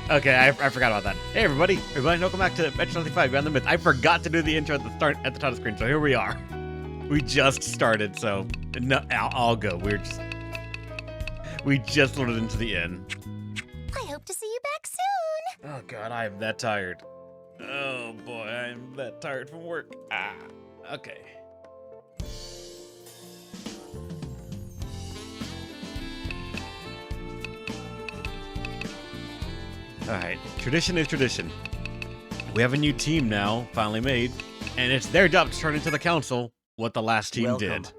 Okay, I forgot about that. Hey everybody, welcome back to Etrian Odyssey V Beyond the Myth. I forgot to do the intro at the start at the top of the screen, so here we are. We just started, so no, I'll go. We just loaded into the inn. I hope to see you back soon. Oh god, I am that tired. Oh boy, I am that tired from work. Okay. Alright, tradition is tradition. We have a new team now, finally made, and it's their job to turn into the council what the last team did.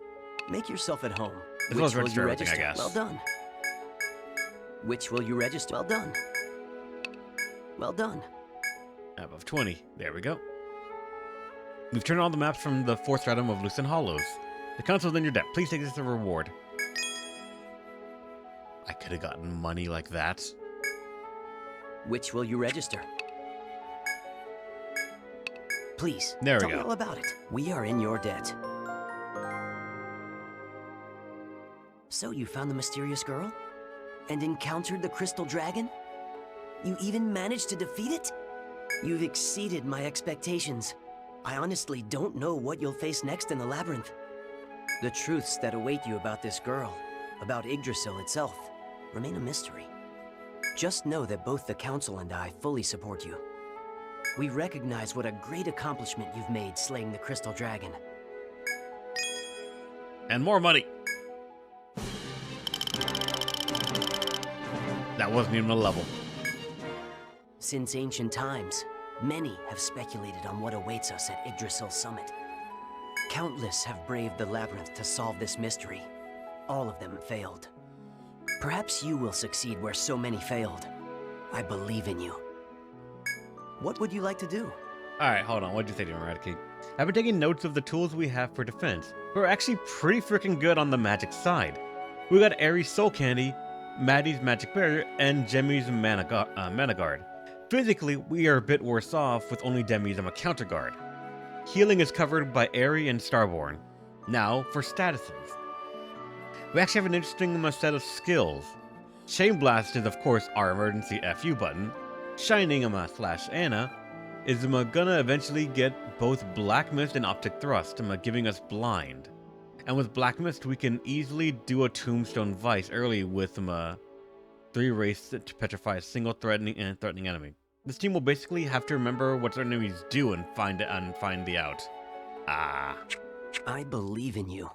Make yourself at home. As well as register everything, I guess. Well done. Which will you register? Well done. Well done. Above 20. There we go. We've turned all the maps from the 4th stratum of Lucent Hollows. The council is in your debt. Please take this as a reward. I could have gotten money like that. Which will you register? Please, there tell we go. me all about it. We are in your debt. So you found the mysterious girl? And encountered the crystal dragon? You even managed to defeat it? You've exceeded my expectations. I honestly don't know what you'll face next in the labyrinth. The truths that await you about this girl, about Yggdrasil itself, remain a mystery. Just know that both the Council and I fully support you. We recognize what a great accomplishment you've made slaying the Crystal Dragon. And more money! That wasn't even a level. Since ancient times, many have speculated on what awaits us at Yggdrasil's summit. Countless have braved the labyrinth to solve this mystery. All of them failed. Perhaps you will succeed where so many failed. I believe in you. What would you like to do? Alright, hold on. What'd you say to Eradicate? I've been taking notes of the tools we have for defense. We're actually pretty freaking good on the magic side. We got Aries' Soul Candy, Maddie's Magic Barrier, and Jemmy's Mana Guard. Physically, we are a bit worse off with only Demi's a counter guard. Healing is covered by Aerie and Starborn. Now, for statuses. We actually have an interesting set of skills. Chain Blast is of course our emergency FU button. Shining / Anna is gonna eventually get both Black Mist and Optic Thrust, giving us blind. And with Black Mist we can easily do a Tombstone Vice early with 3 race to petrify a single threatening enemy. This team will basically have to remember what certain enemies do and find the out. I believe in you.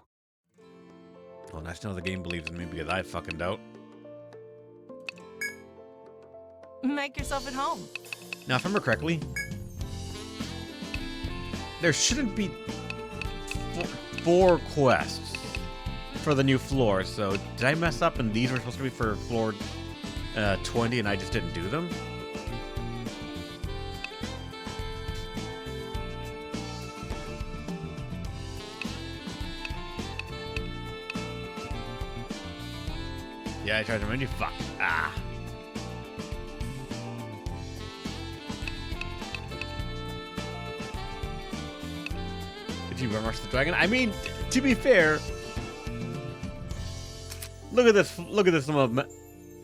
Well, nice to know the game believes in me because I fucking don't. Make yourself at home. Now, if I remember correctly, there shouldn't be 4 quests for the new floor. So, did I mess up and these were supposed to be for floor 20 and I just didn't do them? Yeah, I tried to remind you. Fuck. Did you rush the dragon? I mean, to be fair, look at this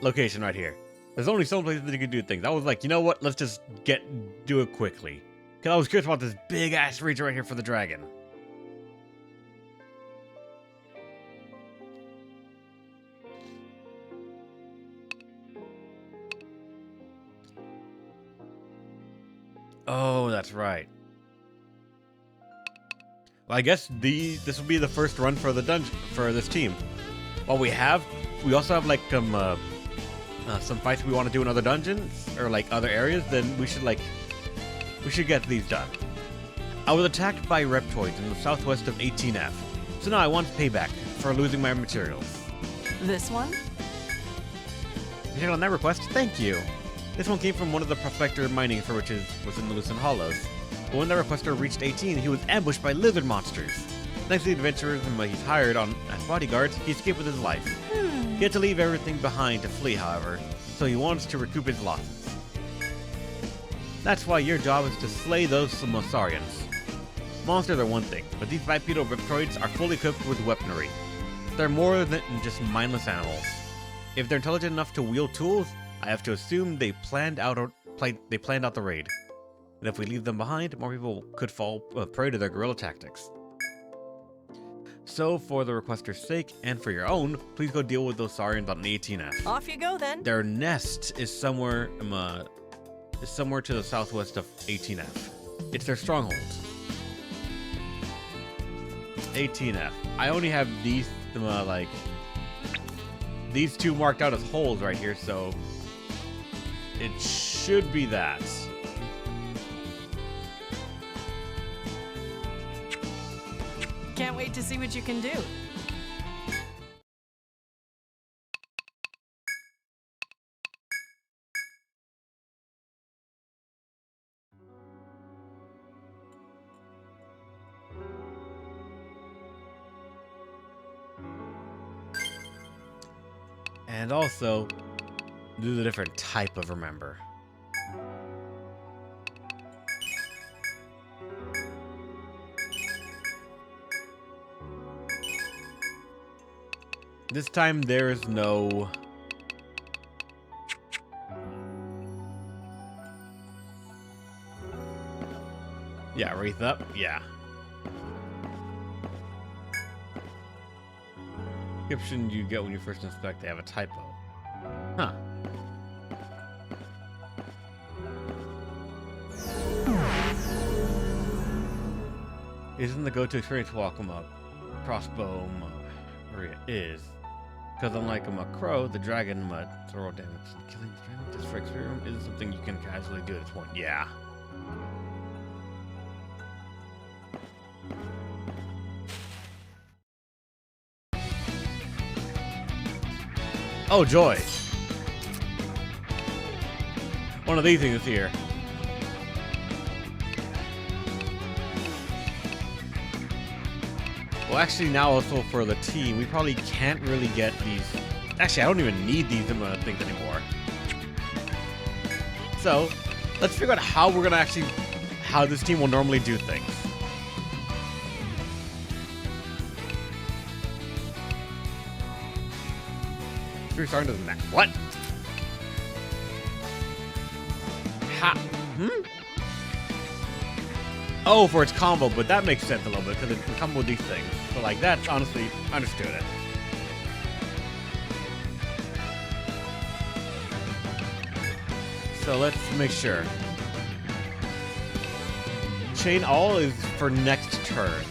location right here. There's only some places that you can do things. I was like, you know what? Let's just do it quickly. Because I was curious about this big ass region right here for the dragon. Oh, that's right. Well, I guess this will be the first run for the dungeon for this team. Well, we also have like some fights we want to do in other dungeons or like other areas. Then we should get these done. I was attacked by reptoids in the southwest of 18F, so now I want payback for losing my materials. This one? You checked on that request? Thank you. This one came from one of the prospector mining for which was in the Lucent Hollows. But when the requester reached 18, he was ambushed by lizard monsters. Thanks to the adventurers he's hired as bodyguards, he escaped with his life. He had to leave everything behind to flee, however, so he wants to recoup his losses. That's why your job is to slay those Samosarians. Monsters are one thing, but these bipedal reptoids are fully equipped with weaponry. They're more than just mindless animals. If they're intelligent enough to wield tools, I have to assume they planned out the raid. And if we leave them behind, more people could fall prey to their guerrilla tactics. So, for the requester's sake, and for your own, please go deal with those Saurians on the 18F. Off you go then. Their nest is somewhere to the southwest of 18F. It's their stronghold. 18F. I only have these these two marked out as holes right here, so it should be that. Can't wait to see what you can do. And also, do the different type of remember. This time there is no... Yeah, wreath up, yeah. Description you get when you first inspect, they have a typo. Huh. Isn't the go-to experience welcome up? Crossbow area is. Because unlike a crow, the dragon throw damage. Killing the dragon just for experience isn't something you can casually do at this point. Yeah. Oh, joy. One of these things is here. Well, actually, now also for the team, we probably can't really get these. Actually, I don't even need these things anymore. So, let's figure out how we're gonna how this team will normally do things. Starting to the next. What? Ha. Oh, for its combo, but that makes sense a little bit because it can combo with these things. So, like, that's honestly understood it. So let's make sure. Chain all is for next turn.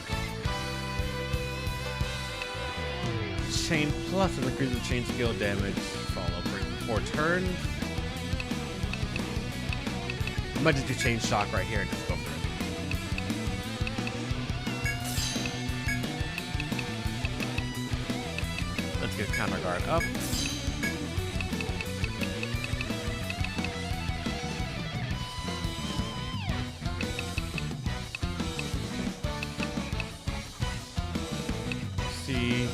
Chain plus and increases chain skill damage follow for 4 turns. I might just do chain shock right here and just go for it. Let's get counter guard up. See.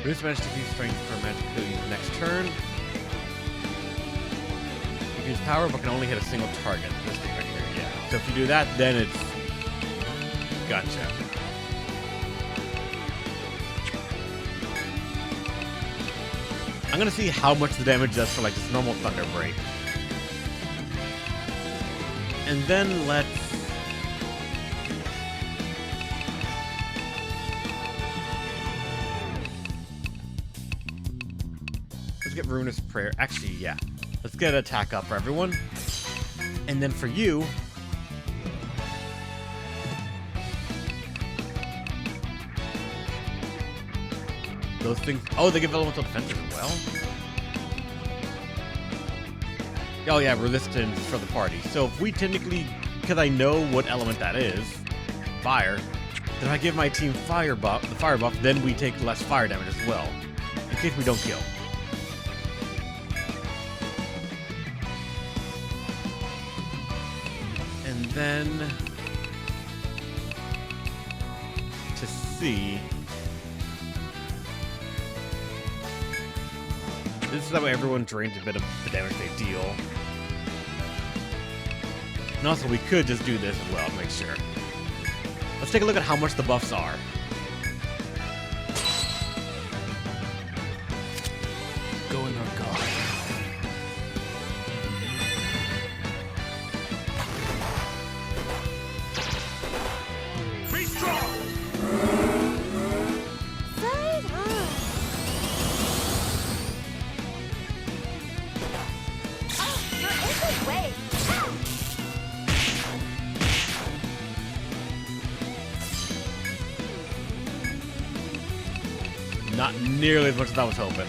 Reduce magic defeat strength for magic use next turn. You can use power, but can only hit a single target. This thing right here, yeah. So if you do that, then it's... Gotcha. I'm gonna see how much the damage does for like this normal Thunder Break. And then let's get Ruinous Prayer. Actually, yeah. Let's get an attack up for everyone. And then for you... Those things... Oh, they give elemental defense as well? Oh yeah, resistance for the party. So if we technically... Because I know what element that is. Fire. Then I give my team fire buff, the fire buff, then we take less fire damage as well. In case we don't kill. Then to see, this is that way everyone drains a bit of the damage they deal. And also we could just do this as well to make sure. Let's take a look at how much the buffs are. Going on guard. Be strong! Fight on. Oh, you're in the way. Ah! Not nearly as much as I was hoping.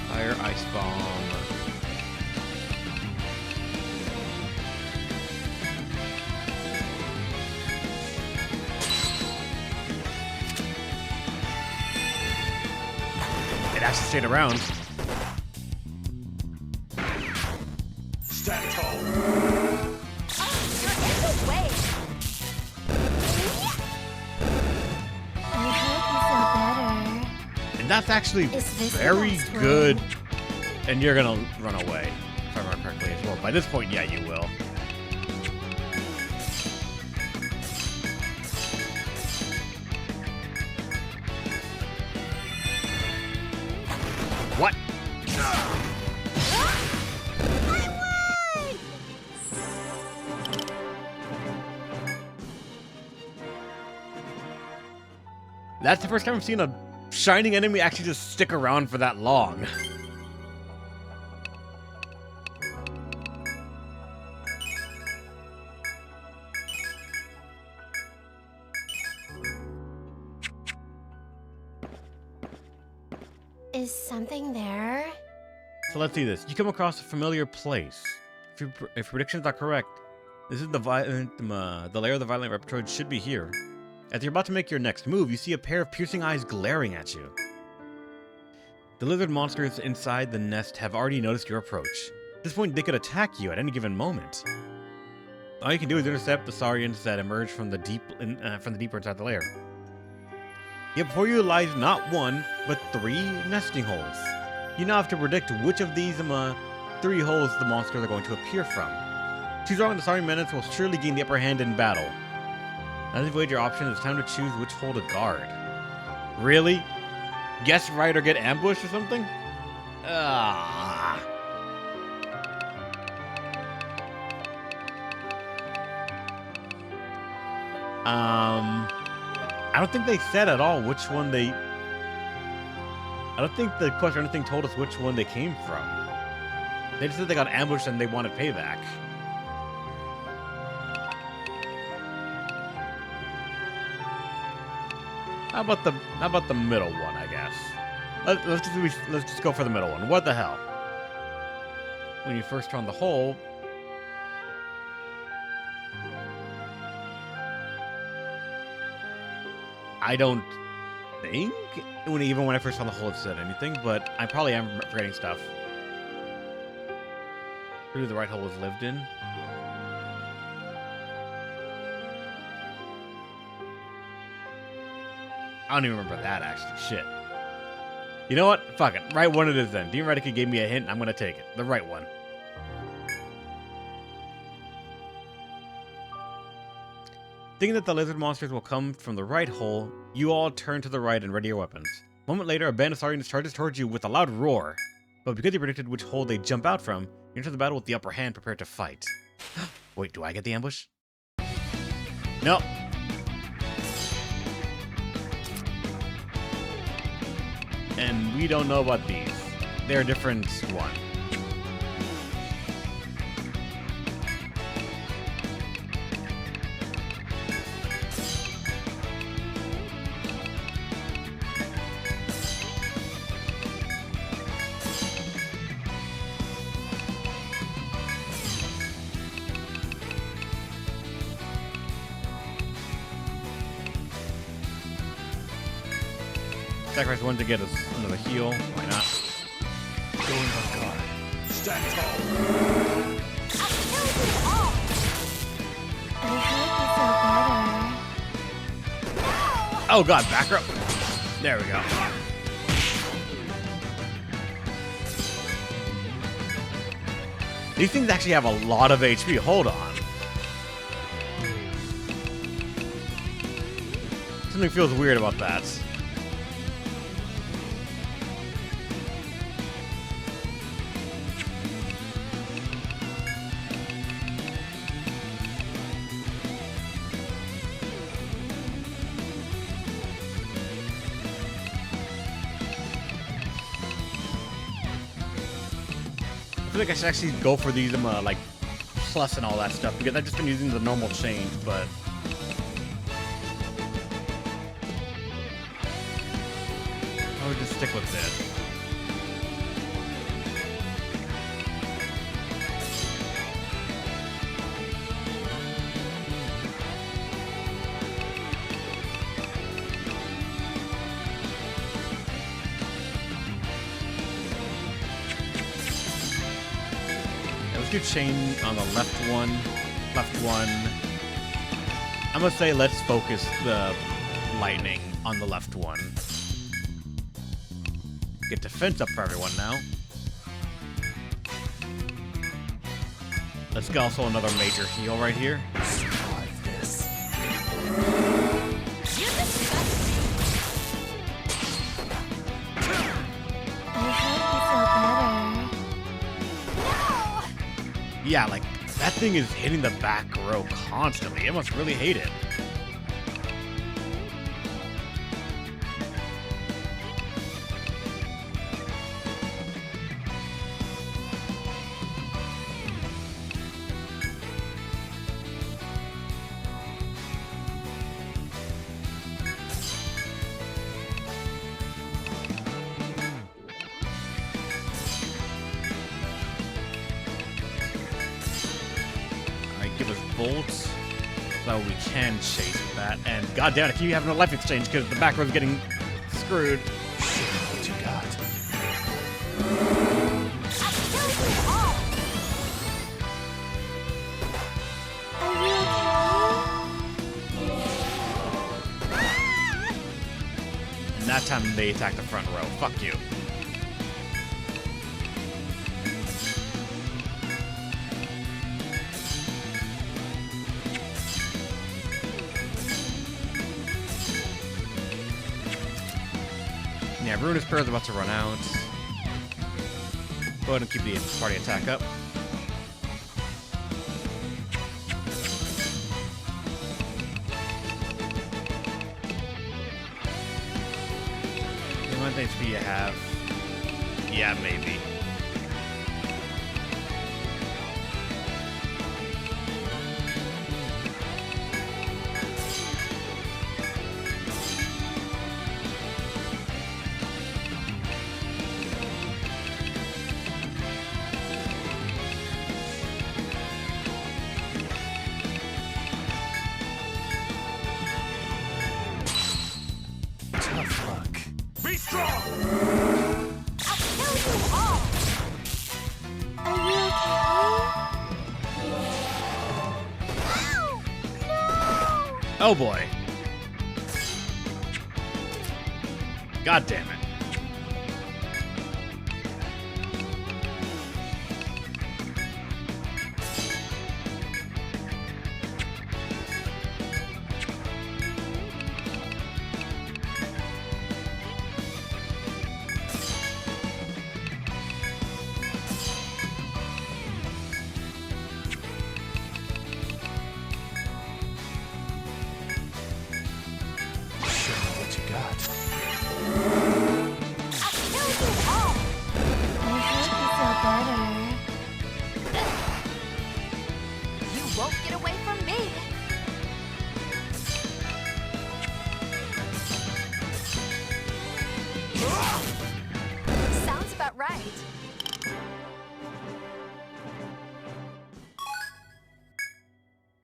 Fire ice bomb. It actually stayed around. Stand tall. Oh, you're in the way. I hope you feel better. And that's actually Is this the very last one? good. And you're gonna run away, if I remember correctly as well. By this point, yeah, you will. What? That's the first time I've seen a shining enemy actually just stick around for that long. Is something there? So let's see this. You come across a familiar place. If predictions are correct, this is the lair of the violent reptoid should be here. As you're about to make your next move, you see a pair of piercing eyes glaring at you. The lizard monsters inside the nest have already noticed your approach. At this point, they could attack you at any given moment. All you can do is intercept the saurians that emerge from the deeper inside the lair. Yet before you lies not one, but 3 nesting holes. You now have to predict which of these 3 holes the monsters are going to appear from. Choose wrong, the saurian menace will surely gain the upper hand in battle. Now that you've weighed your options, it's time to choose which hole to guard. Really? Guess right or get ambushed or something? Ah. I don't think they said at all which one they... I don't think the question or anything told us which one they came from. They just said they got ambushed and they wanted payback. How about the middle one, I guess? Let's just go for the middle one. What the hell? When you first turn the hole... I don't think, even when I first saw the hole, it said anything, but I probably am forgetting stuff. Who the right hole was lived in? I don't even remember that, actually. Shit. You know what? Fuck it. Right one it is then. Dean Redick gave me a hint, and I'm gonna take it. The right one. Thinking that the lizard monsters will come from the right hole, you all turn to the right and ready your weapons. A moment later, a band of saurians charges towards you with a loud roar. But because you predicted which hole they jump out from, you enter the battle with the upper hand prepared to fight. Wait, do I get the ambush? No. And we don't know about these. They're a different one. Sacrifice one to get us another heal. Why not? Going on guard. Stand I hope you feel better. Oh god, back row. There we go. These things actually have a lot of HP. Hold on. Something feels weird about that. I feel like I should actually go for these like plus and all that stuff because I've just been using the normal change, but I would just stick with this. Let's do chain on the left one. I'm gonna say let's focus the lightning on the left one. Get defense up for everyone now. Let's get also another major heal right here. Survive this. I hope you feel better. Yeah, like that thing is hitting the back row constantly. It must really hate it. Give us bolts so we can chase with that. And goddamn, I keep having a life exchange because the back row's getting screwed. Show me what you got. Are you okay? And that time they attack the front row. Fuck you. Yeah, Ruinous Prayer is about to run out. Go ahead and keep the party attack up. How much HP you have? Yeah, maybe. Tough luck. Be strong! Are you okay? Oh boy. God damn it. Show me what you got. I hope you feel better. You won't get away from me. Sounds about right.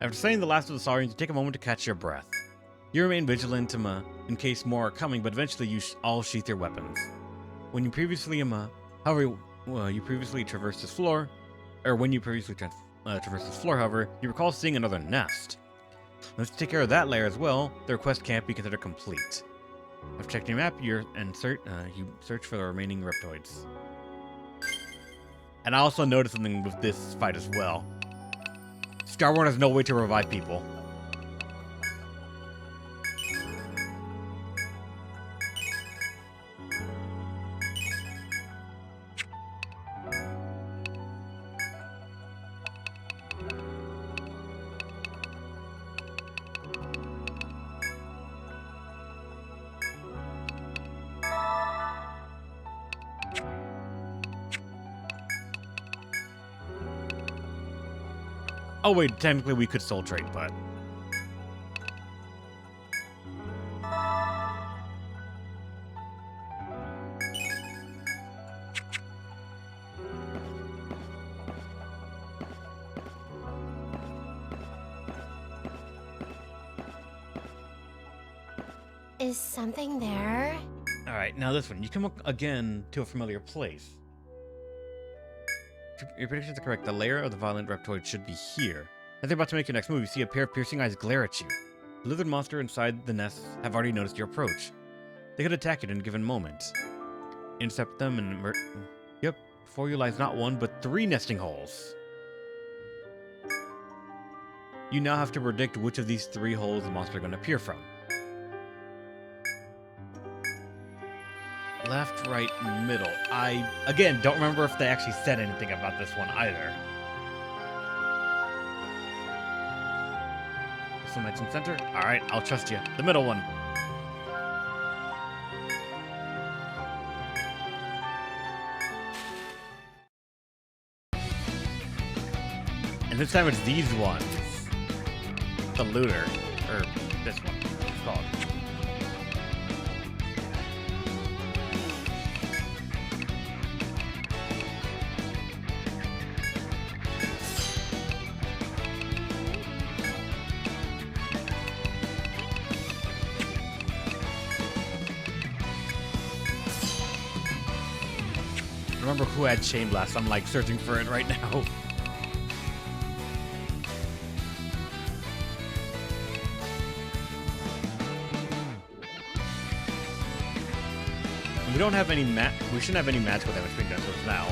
After saying the last of the Saurians, you take a moment to catch your breath. You remain vigilant in case more are coming, but eventually you all sheath your weapons. When you previously Well, you previously traversed this floor, or when you previously traversed this floor, however, you recall seeing another nest. Let's take care of that layer as well. The request can't be considered complete. I've checked your map. You search for the remaining reptoids. And I also noticed something with this fight as well. Skywarn has no way to revive people. Oh wait, technically we could soul trade, but... Is something there? Alright, now this one. You come again to a familiar place. Your predictions are correct. The lair of the violent reptoid should be here. As you're about to make your next move, you see a pair of piercing eyes glare at you. The lizard monster inside the nest have already noticed your approach. They could attack you in a given moment. Intercept them and Yep, before you lies not one, but 3 nesting holes. You now have to predict which of these 3 holes the monster are going to appear from. Left, right, middle. I, again, don't remember if they actually said anything about this one either. This one in center? Alright, I'll trust you. The middle one. And this time it's these ones. The looter. Or this one, it's called. Remember who had Chain Blast? I'm like searching for it right now. We don't have any we shouldn't have any magical damage being done to us now.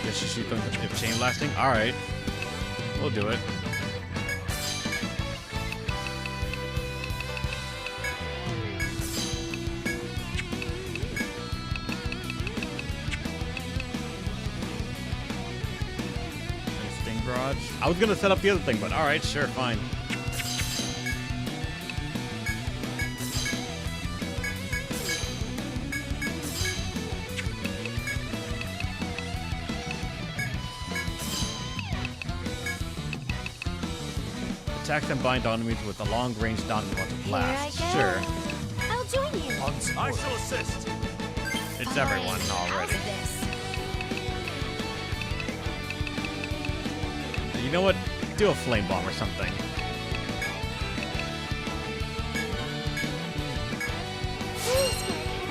Guess you shoot them if chain blasting? Alright. We'll do it. I was gonna set up the other thing, but alright, sure, fine. Attack and bind enemies with a long-range non-wanted blast. Here I Sure. go. I'll join you. I shall assist. It's everyone already. How's this? You know what? Do a flame bomb or something.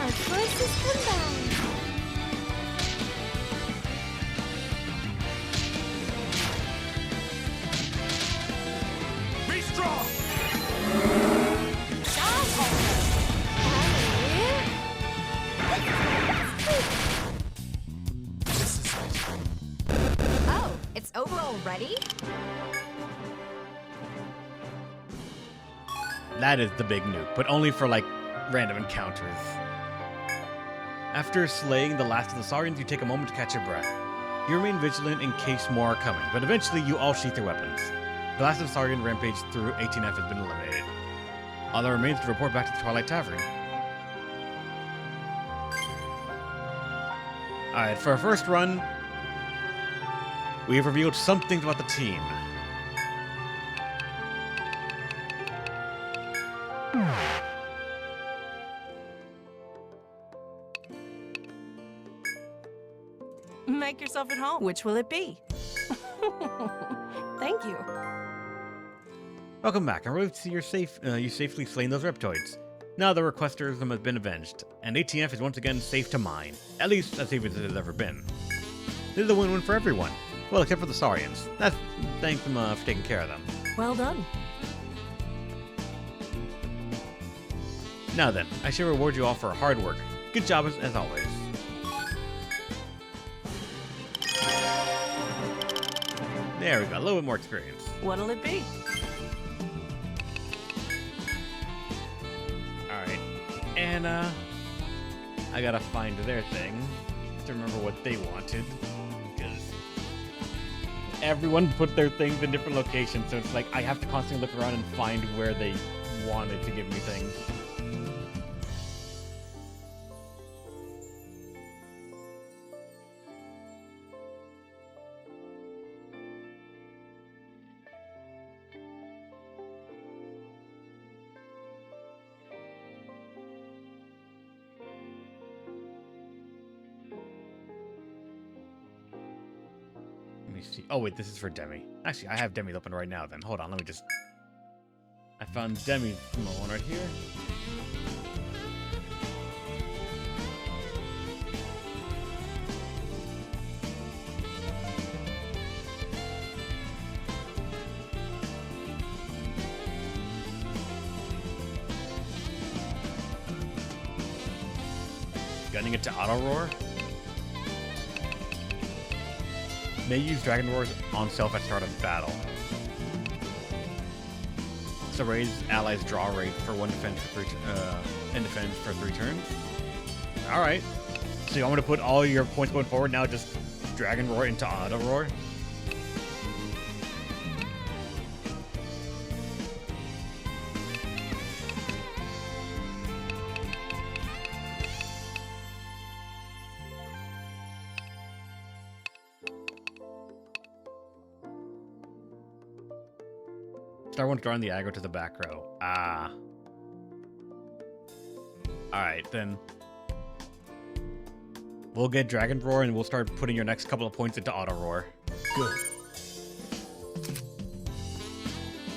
Our forces combined. Be strong. This is it. Oh, it's over already? That is the big nuke, but only for, like, random encounters. After slaying the last of the Saurians, you take a moment to catch your breath. You remain vigilant in case more are coming, but eventually you all sheath your weapons. The last of the Saurian rampage through 18F has been eliminated. All that remains to report back to the Twilight Tavern. Alright, for our first run, we have revealed some things about the team. Make yourself at home. Which will it be? Thank you. Welcome back. I'm relieved to see you safely slain those reptoids. Now the requesters have been avenged, and ATF is once again safe to mine. At least as safe as it has ever been. This is a win-win for everyone. Well, except for the Saurians. Thank them for taking care of them. Well done. Now then, I shall reward you all for hard work. Good job as always. There we go, a little bit more experience. What'll it be? Alright, and I gotta find their thing to remember what they wanted. Because everyone put their things in different locations, so it's like I have to constantly look around and find where they wanted to give me things. Let me see. Oh wait, this is for Demi. Actually, I have Demi open right now then. Hold on, let me just... I found Demi's one right here. Gunning it to auto roar. May use Dragon Roars on self at start of battle. So raise allies' draw rate for 1 defense for 3 and defense for 3 turns. All right. So you want me to put all your points going forward now? Just Dragon Roar into auto roar. Star one's drawing the aggro to the back row. Ah. Alright, then. We'll get Dragon Roar and we'll start putting your next couple of points into Auto Roar. Good.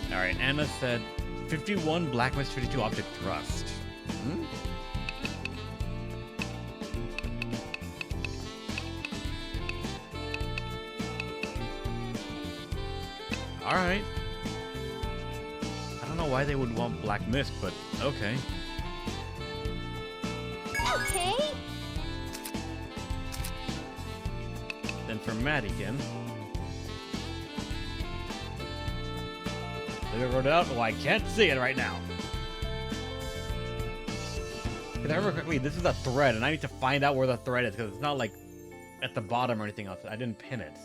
Alright, Anna said 51 Black Mist 52 Object Thrust. Hmm? Alright. I don't know why they would want Black Mist, but okay. Okay. Then for Madigan. They wrote it out? Well, I can't see it right now. If I remember correctly, this is a thread, and I need to find out where the thread is, because it's not like at the bottom or anything else. I didn't pin it.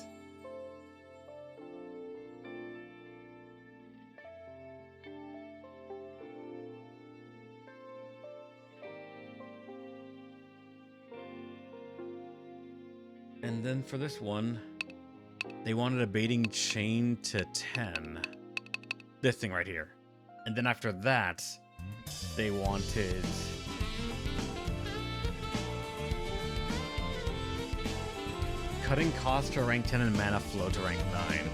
And then for this one, they wanted a baiting chain to 10. This thing right here. And then after that, they wanted... cutting cost to rank 10 and mana flow to rank 9.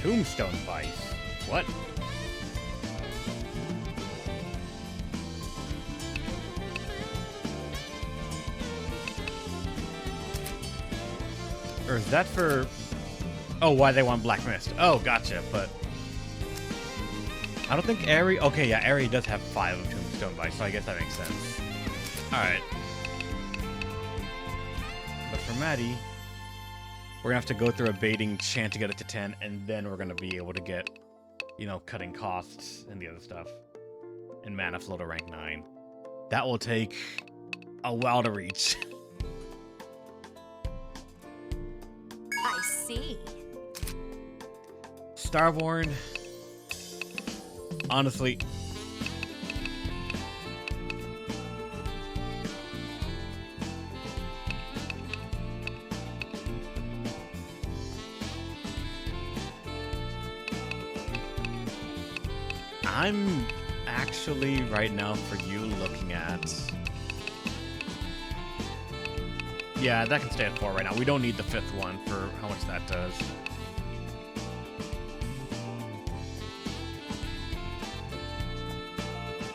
Tombstone Vice. What? Or is that for... Oh, why they want Black Mist. Oh, gotcha, but... I don't think Aerie... Okay, yeah, Aerie does have 5 of Tombstone Vice, so I guess that makes sense. Alright. But for Maddie... We're gonna have to go through a baiting chant to get it to 10, and then we're gonna be able to get, you know, cutting costs and the other stuff. And mana flow to rank 9. That will take a while to reach. I see. Starborn. Honestly. actually right now for you looking at... Yeah, that can stay at 4 right now. We don't need the 5th one for how much that does.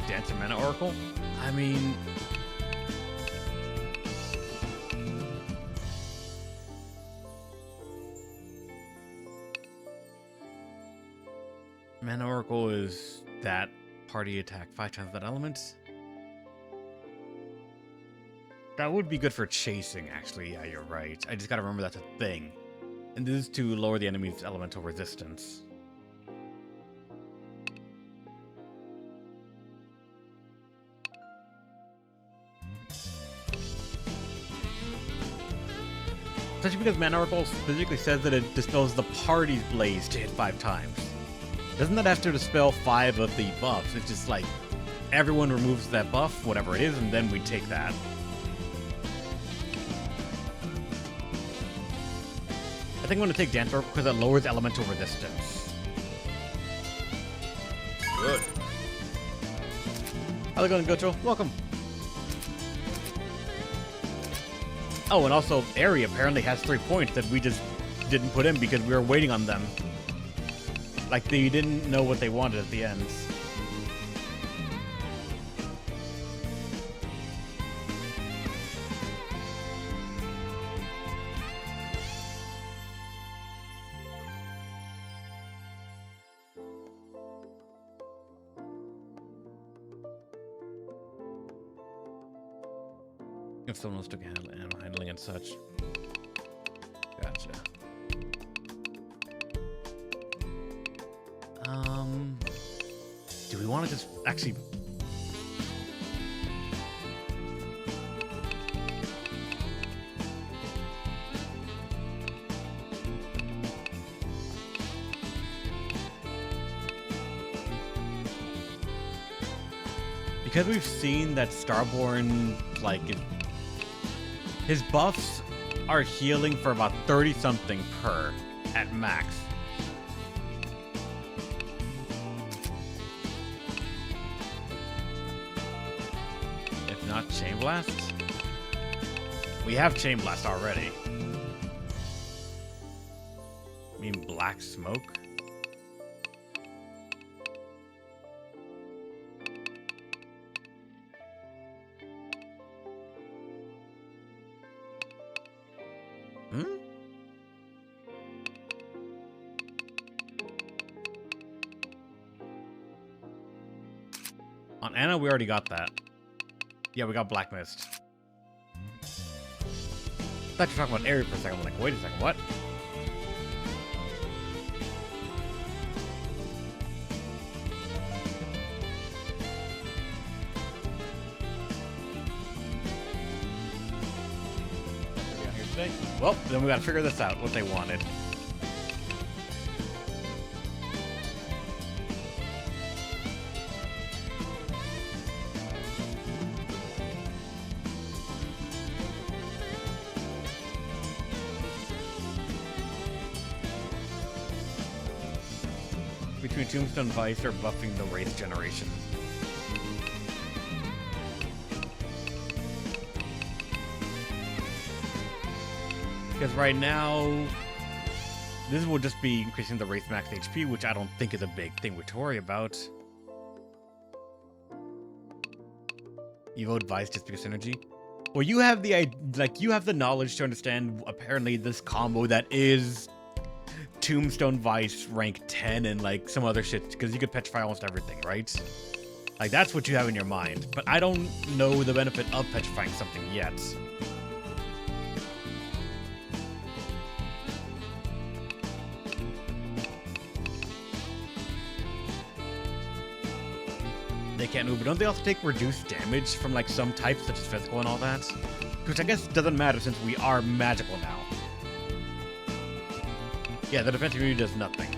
Dancer Mana Oracle? I mean... Mana Oracle is that party attack 5 times that element. That would be good for chasing, actually. Yeah, you're right. I just gotta remember that's a thing. And this is to lower the enemy's elemental resistance. Especially because Mana Oracle specifically says that it dispels the party's blaze to hit 5 times. Doesn't that have to dispel 5 of the buffs? It's just like, everyone removes that buff, whatever it is, and then we take that. I think I'm going to take Dance Oracle because it lowers elemental resistance. Good. How's it going, Gocho? Welcome. Oh, and also, Aerie apparently has 3 points that we just didn't put in because we were waiting on them. Like, they didn't know what they wanted at the end. If someone else took animal handling and such. Gotcha. Do we want to just actually... Because we've seen that Starborn, like, his buffs are healing for about 30-something per at max. If not Chain Blast? We have Chain Blast already. I mean Black Smoke? On Anna, we already got that. Yeah, we got Black Mist. I thought you were talking about Aerie for a second. I'm like, wait a second, what? Well, then we gotta figure this out, what they wanted. Between Tombstone Vice or buffing the Wraith generation. Because right now, this will just be increasing the Wraith max HP, which I don't think is a big thing to worry about. Evo Advice just because synergy. Well, you have the you have the knowledge to understand apparently this combo that is Tombstone Vice rank 10 and like some other shit, because you could petrify almost everything, right? Like that's what you have in your mind. But I don't know the benefit of petrifying something yet. They can't move, but don't they also take reduced damage from like some types such as physical and all that? Which I guess doesn't matter since we are magical now. Yeah, the defensive immunity does nothing.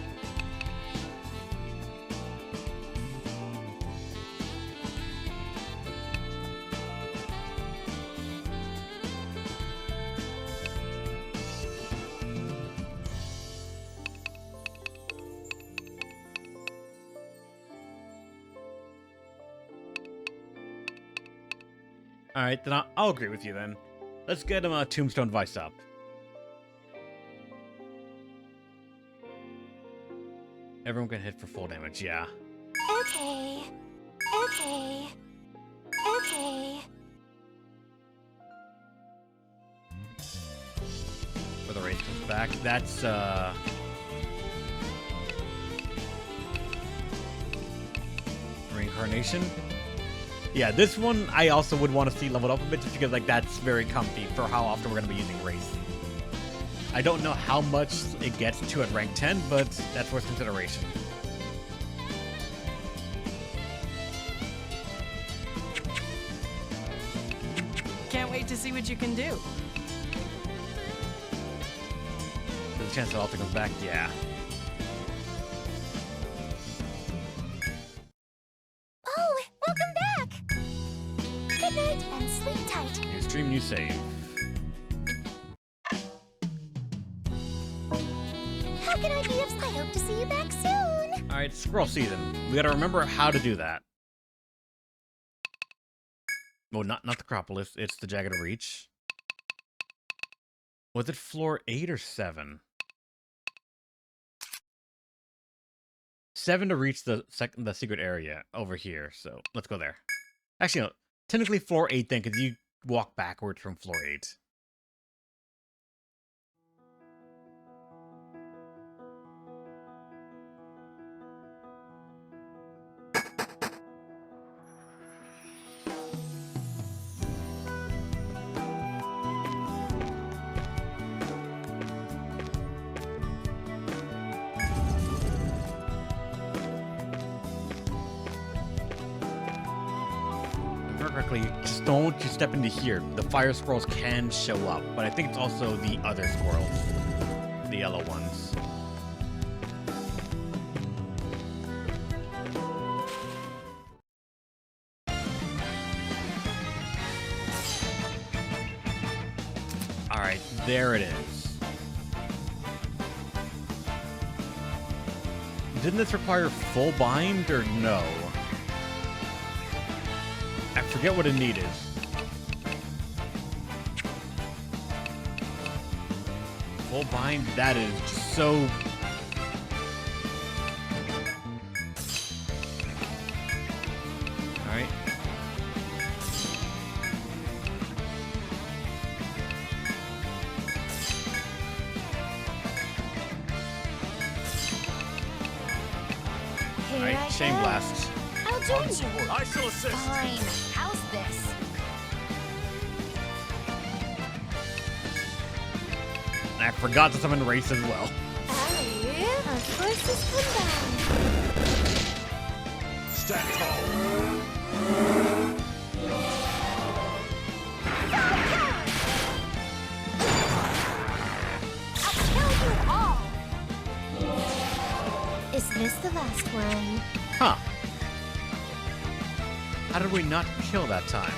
Alright, then I'll agree with you then. Let's get him a Tombstone Vice up. Everyone can hit for full damage, yeah. Okay. Okay. Okay. Where the race comes back. That's, Reincarnation? Yeah, this one I also would want to see leveled up a bit just because, like, that's very comfy for how often we're going to be using race. I don't know how much it gets to at rank 10, but that's worth consideration. Can't wait to see what you can do. There's a chance that Alter comes back, yeah. Oh, welcome back. Good night and sleep tight. New stream, new save. How can I be of? I hope to see you back soon. Alright, scroll season. We gotta remember how to do that. Well, not the Acropolis, it's the Jagged Reach. Was it floor 8 or 7? 7 to reach the secret area over here, so let's go there. Actually, no, technically floor 8 then, because you walk backwards from floor 8. Correctly, just don't you step into here. The fire squirrels can show up, but I think it's also the other squirrels, the yellow ones. All right, there it is. Didn't this require full bind or no? I forget what a need is. Full bind, that is just so... Alright. Here Alright, I Chain go. Blast. I'll join you. I shall assist. Fine. How's this? And I forgot to summon Race as well. Allie, our forces combined. Stand tall. I'll kill you all. Is this the last one? Huh. How did we not kill that time?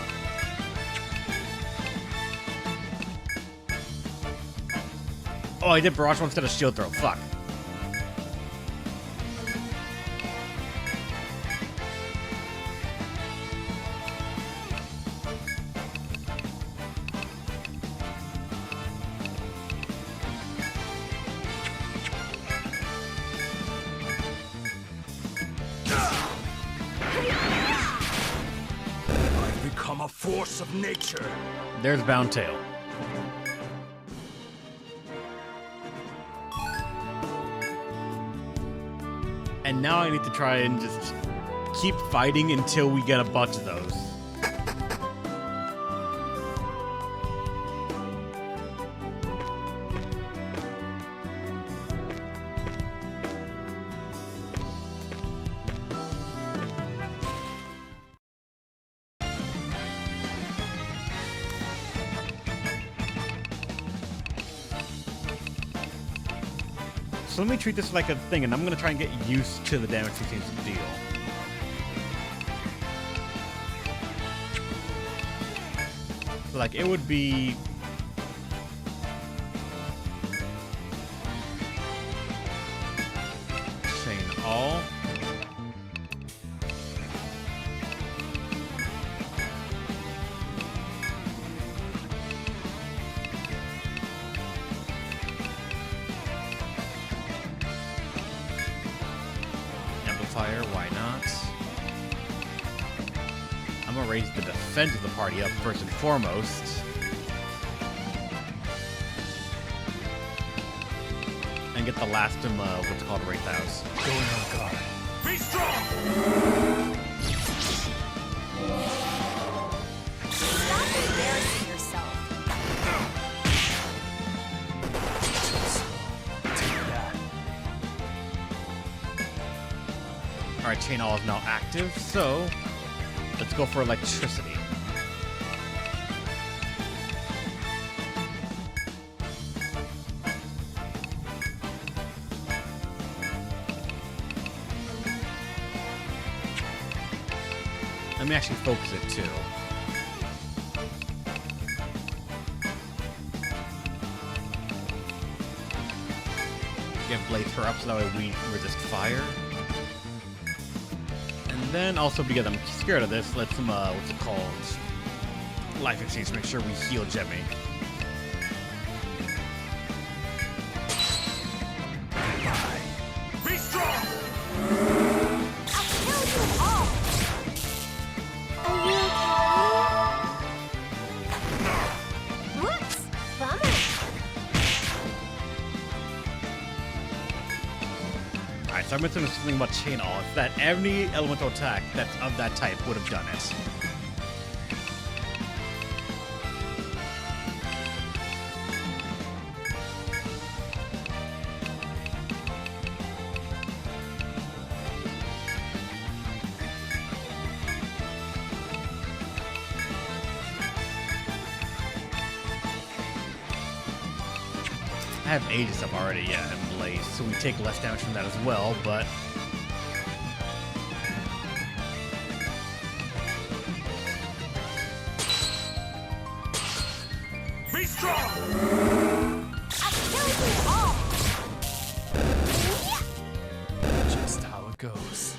Oh, I did Barrage instead of Shield Throw. Fuck. I've become a force of nature. There's Bound Tail. And now I need to try and just keep fighting until we get a bunch of those. So let me treat this like a thing, and I'm gonna try and get used to the damage he seems to deal. So like, it would be... Chain all. fire, why not? I'm gonna raise the defense of the party up first and foremost. And get the last of what's called Wraith House. Going on guard. Be strong! Stop embarrassing yourself. Take that. Alright, Chain All is now active, so let's go for electricity. Let me actually focus it too. Get Blades her up so that way we resist fire. And then also because I'm scared of this, let's what's it called? Life Exchange to make sure we heal Jemmy. Be strong! I'll kill you all. Are you okay? Whoops! Bummer. Alright, so I mentioned something about Chain All. It's that any elemental attack that's of that type would have done it. I have Aegis up already, yeah, and Blaze, so we take less damage from that as well, but... Be strong! I'll kill you all. Just how it goes.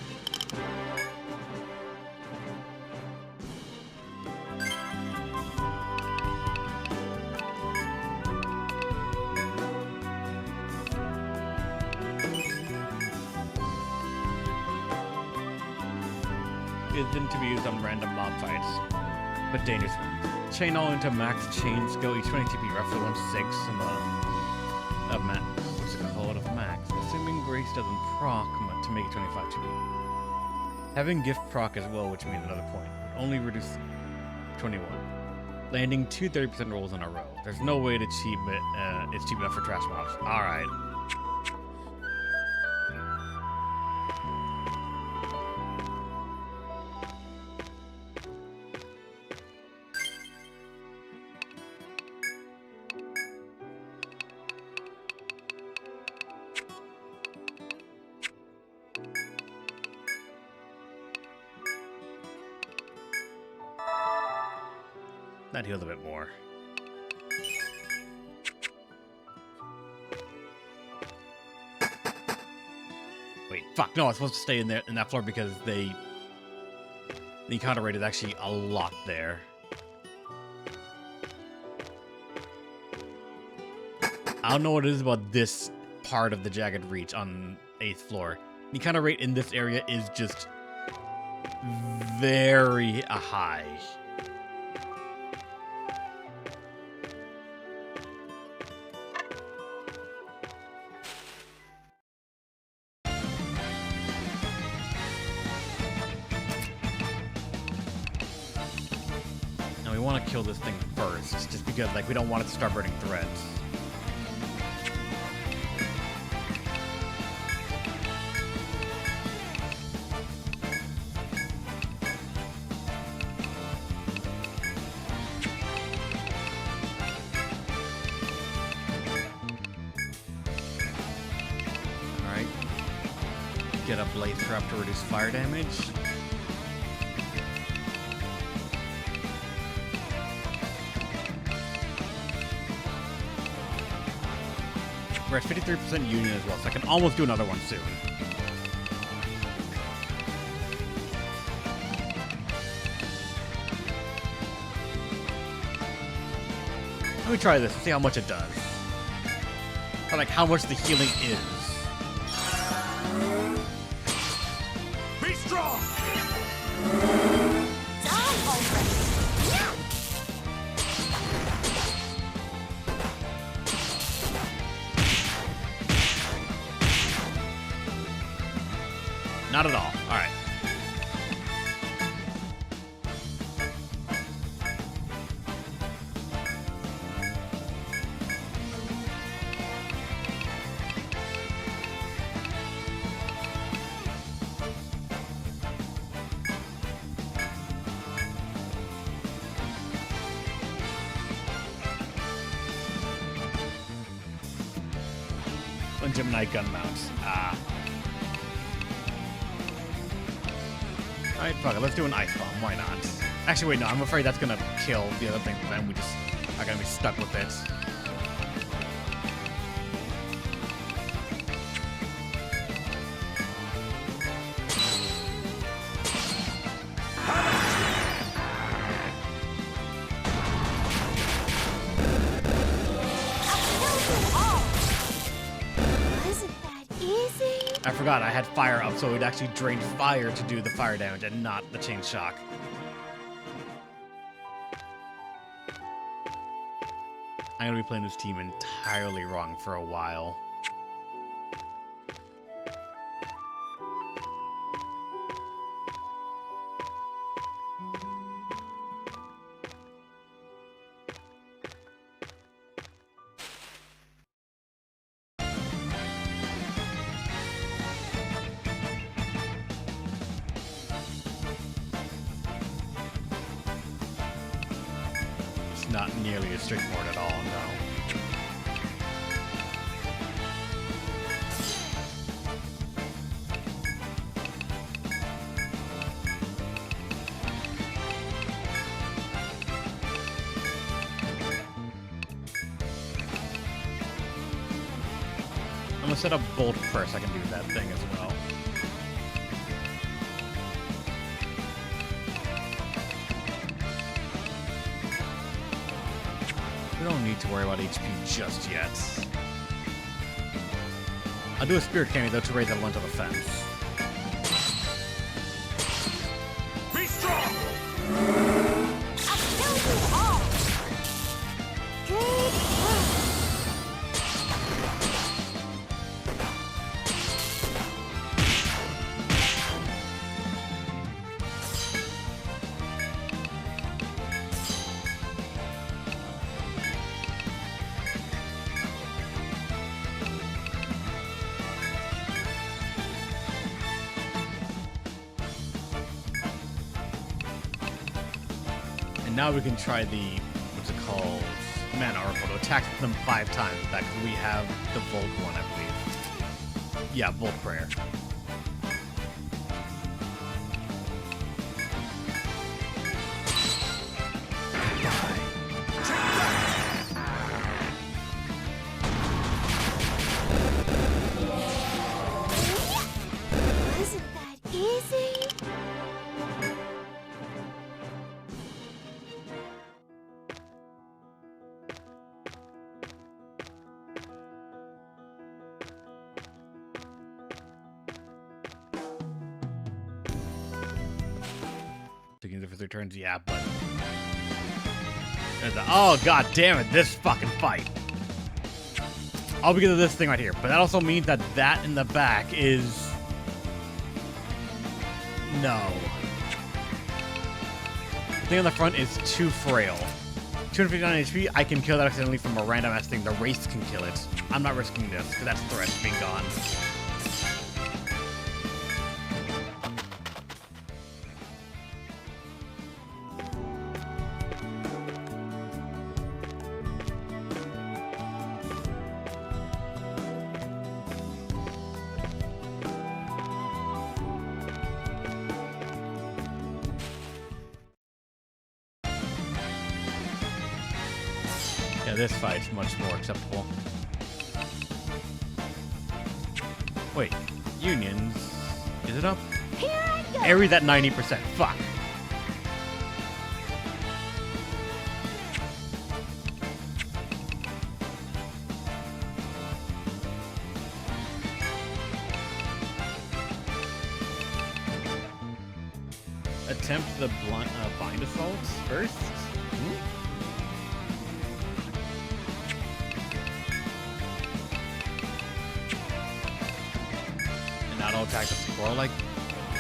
Isn't to be used on random mob fights, but dangerous. Chain All into max chain skill, each 20 TP, roughly 1/6 of max. What's it called? Of max. Assuming Grace doesn't proc to make it 25 TP. Having gift proc as well, which means another point. Only reduce 21. Landing 2 30% rolls in a row. There's no way to cheap it. It's cheap enough for trash mobs. All right. That healed a bit more. Wait, fuck, no, I was supposed to stay in there in that floor because the encounter rate is actually a lot there. I don't know what it is about this part of the Jagged Reach on 8th floor. The encounter rate in this area is just very high. We want to kill this thing first, just because like we don't want it to start burning threads. Alright. Get a Blaze Trap to reduce fire damage. We're at 53% union as well, so I can almost do another one soon. Let me try this and see how much it does. Or like how much the healing is. strong! Die already! Yeah! Not at all. All right. Gemini gun mounts. Ah. Alright, fuck it. Let's do an ice bomb. Why not? Actually, wait, no. I'm afraid that's gonna kill the other thing. Then we just are gonna be stuck with it. Wasn't that easy? I forgot I had fire up, so it actually drained fire to do the fire damage and not the chain shock. I'm gonna be playing this team entirely wrong for a while. It's not nearly as straightforward at all, no. I'm gonna set up bolt first. I can do that thing as well. We don't need to worry about HP just yet. I'll do a Spirit Candy, though, to raise that one to the fence. Be strong! I'll kill you all! Good work! And now we can try the, what's it called, Mana Oracle to attack them 5 times with that, because we have the Volt one, I believe. Yeah, Volt Prayer. Wasn't that easy? Taking it for 3 turns, yeah, but... Oh, god damn it, this fucking fight. All because of this thing right here. But that also means that that in the back is... No. The thing on the front is too frail. 259 HP, I can kill that accidentally from a random ass thing. The Wraith can kill it. I'm not risking this, because that's threat being gone. Yeah, this fight's much more acceptable. Wait, Unions. Is it up? Here I go! Aries at 90%. Fuck. attempt the bind assaults first. And not attack the squirrel like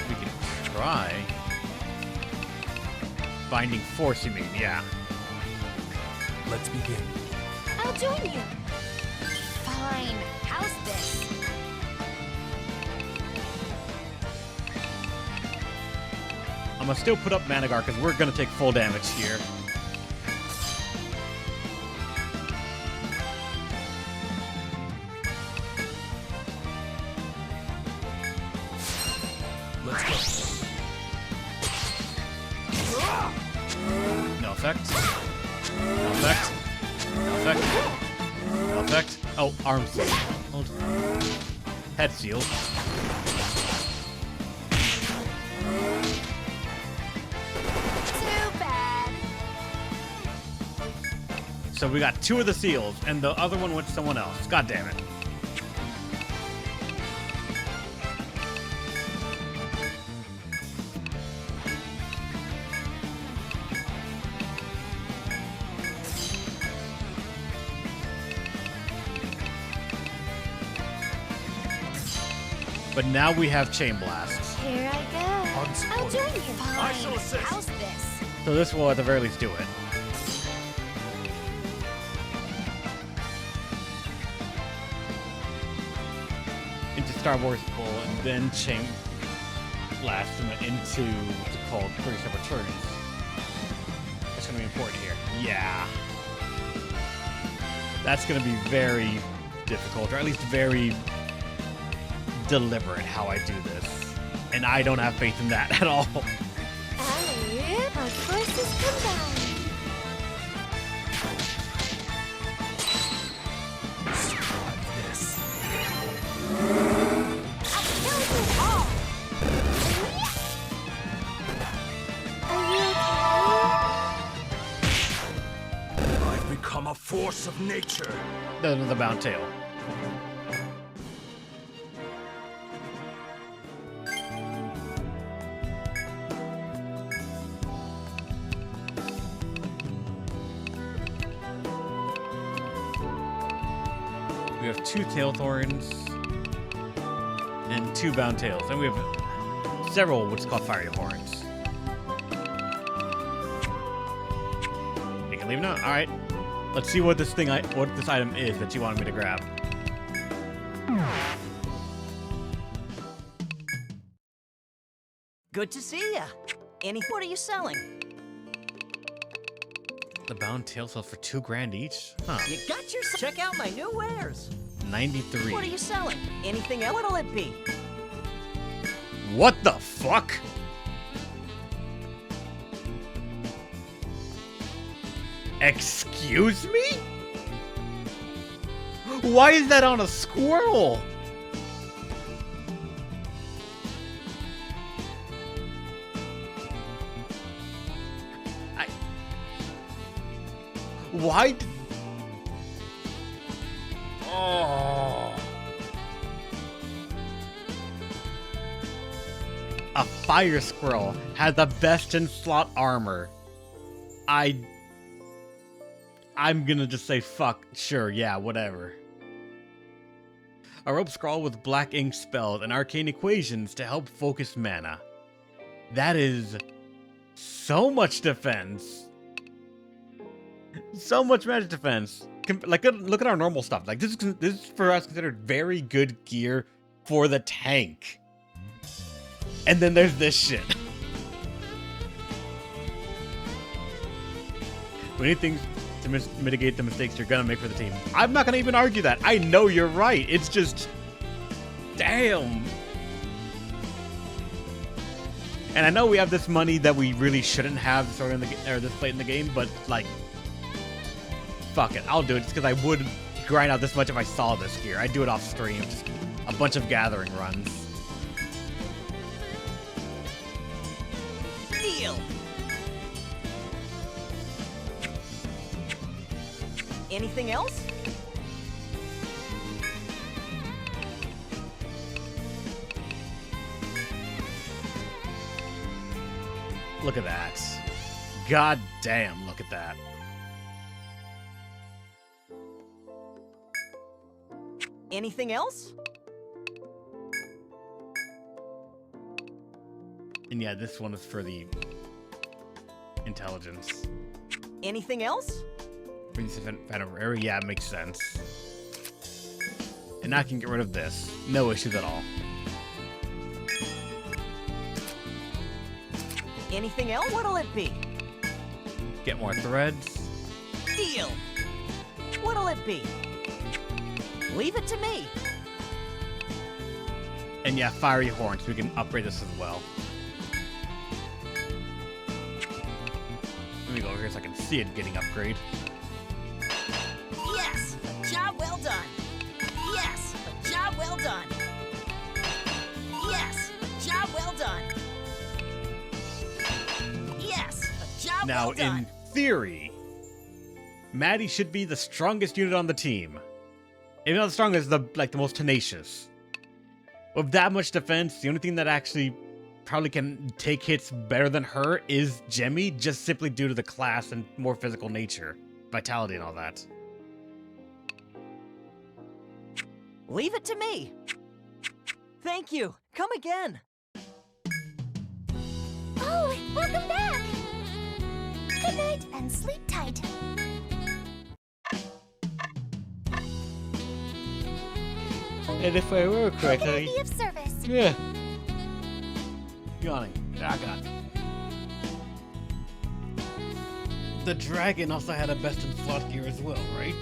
we can try. Binding force, you mean? Yeah. Let's begin. I'll join you. Fine. How's this? I'm gonna still put up Managar because we're gonna take full damage here. Let's go. No effect. No effect. No effect. No effect. Oh, arm seal. Hold. Head seal. Too bad. So we got 2 of the seals, and the other one went to someone else. God damn it. But now we have Chain Blast. Here I go. I'll join you. Fine. I shall assist. How's this? So this will at the very least do it. Into Star Wars Bull and then Chain Blast and then into what's it called? 37 turns. That's gonna be important here. Yeah. That's gonna be very difficult, or at least very deliberate how I do this. And I don't have faith in that at all. Alley, our forces combine. Survive this. I'll kill you all. Are you okay? I've become a force of nature. The bound tail. We have 2 tail thorns and 2 bound tails, and we have several what's called fiery horns. You can leave now. All right. Let's see what this item is that you wanted me to grab. Good to see ya. What are you selling? The bound tail sells for $2,000 each. Huh. You got your... Check out my new wares. 93. What are you selling? Anything else? What'll it be? What the fuck? Excuse me? Why is that on a squirrel? Why? Oh. A fire squirrel has the best in slot armor. I'm gonna just say fuck. Sure, yeah, whatever. A rope scroll with black ink spells and arcane equations to help focus mana. That is so much defense. So much magic defense. Like, look at our normal stuff. Like, this is for us considered very good gear for the tank. And then there's this shit. We need things to mitigate the mistakes you're gonna make for the team. I'm not gonna even argue that. I know you're right. It's just, damn. And I know we have this money that we really shouldn't have this late in the game, but like, fuck it, I'll do it just because I would grind out this much if I saw this gear. I'd do it off stream, just a bunch of gathering runs. Deal. Anything else? Look at that. God damn, look at that. Anything else? And yeah, this one is for the intelligence. Anything else? Area, yeah, it makes sense. And I can get rid of this. No issues at all. Anything else? What'll it be? Get more threads. Deal! What'll it be? Leave it to me. And yeah, fiery horns. We can upgrade this as well. Let me go over here so I can see it getting upgrade. Yes! Job well done! Yes! Job well done! Yes! Job well done! Yes! Job Now, well done! in theory, Maddie should be the strongest unit on the team. If not the strongest, the most tenacious. With that much defense, the only thing that actually probably can take hits better than her is Jemmy, just simply due to the class and more physical nature, vitality and all that. Leave it to me! Thank you! Come again! Oh, welcome back! Good night and sleep tight. And if I were How can I be of service? yeah. Yawning. I got it. The dragon also had a best in slot gear as well, right?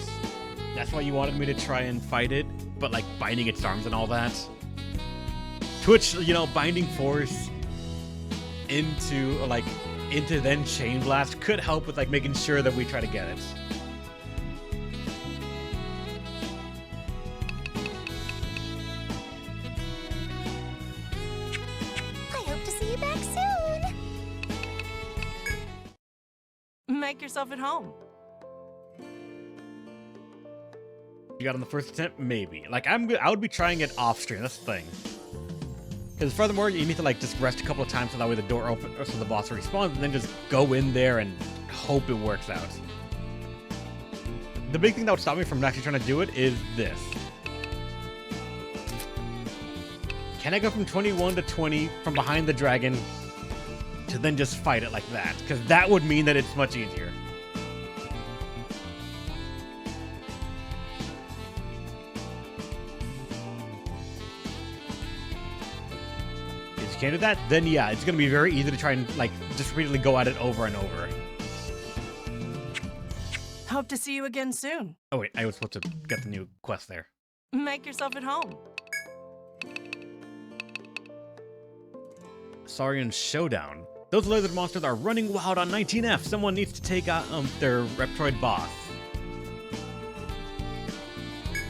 That's why you wanted me to try and fight it, but like binding its arms and all that. Twitch, binding force into then chain blast could help with making sure that we try to get it. I hope to see you back soon. Make yourself at home. You got on the first attempt? Maybe. I would be trying it off stream, that's the thing. Because furthermore, you need to just rest a couple of times so that way the door opens, or so the boss respawns, and then just go in there and hope it works out. The big thing that would stop me from actually trying to do it is this. Can I go from 21 to 20 from behind the dragon to then just fight it like that? Because that would mean that it's much easier. If you can't do that, then yeah, it's going to be very easy to try and just repeatedly go at it over and over. Hope to see you again soon. Oh wait, I was supposed to get the new quest there. Make yourself at home. Saurian Showdown. Those lizard monsters are running wild on 19F. Someone needs to take out their Reptroid boss.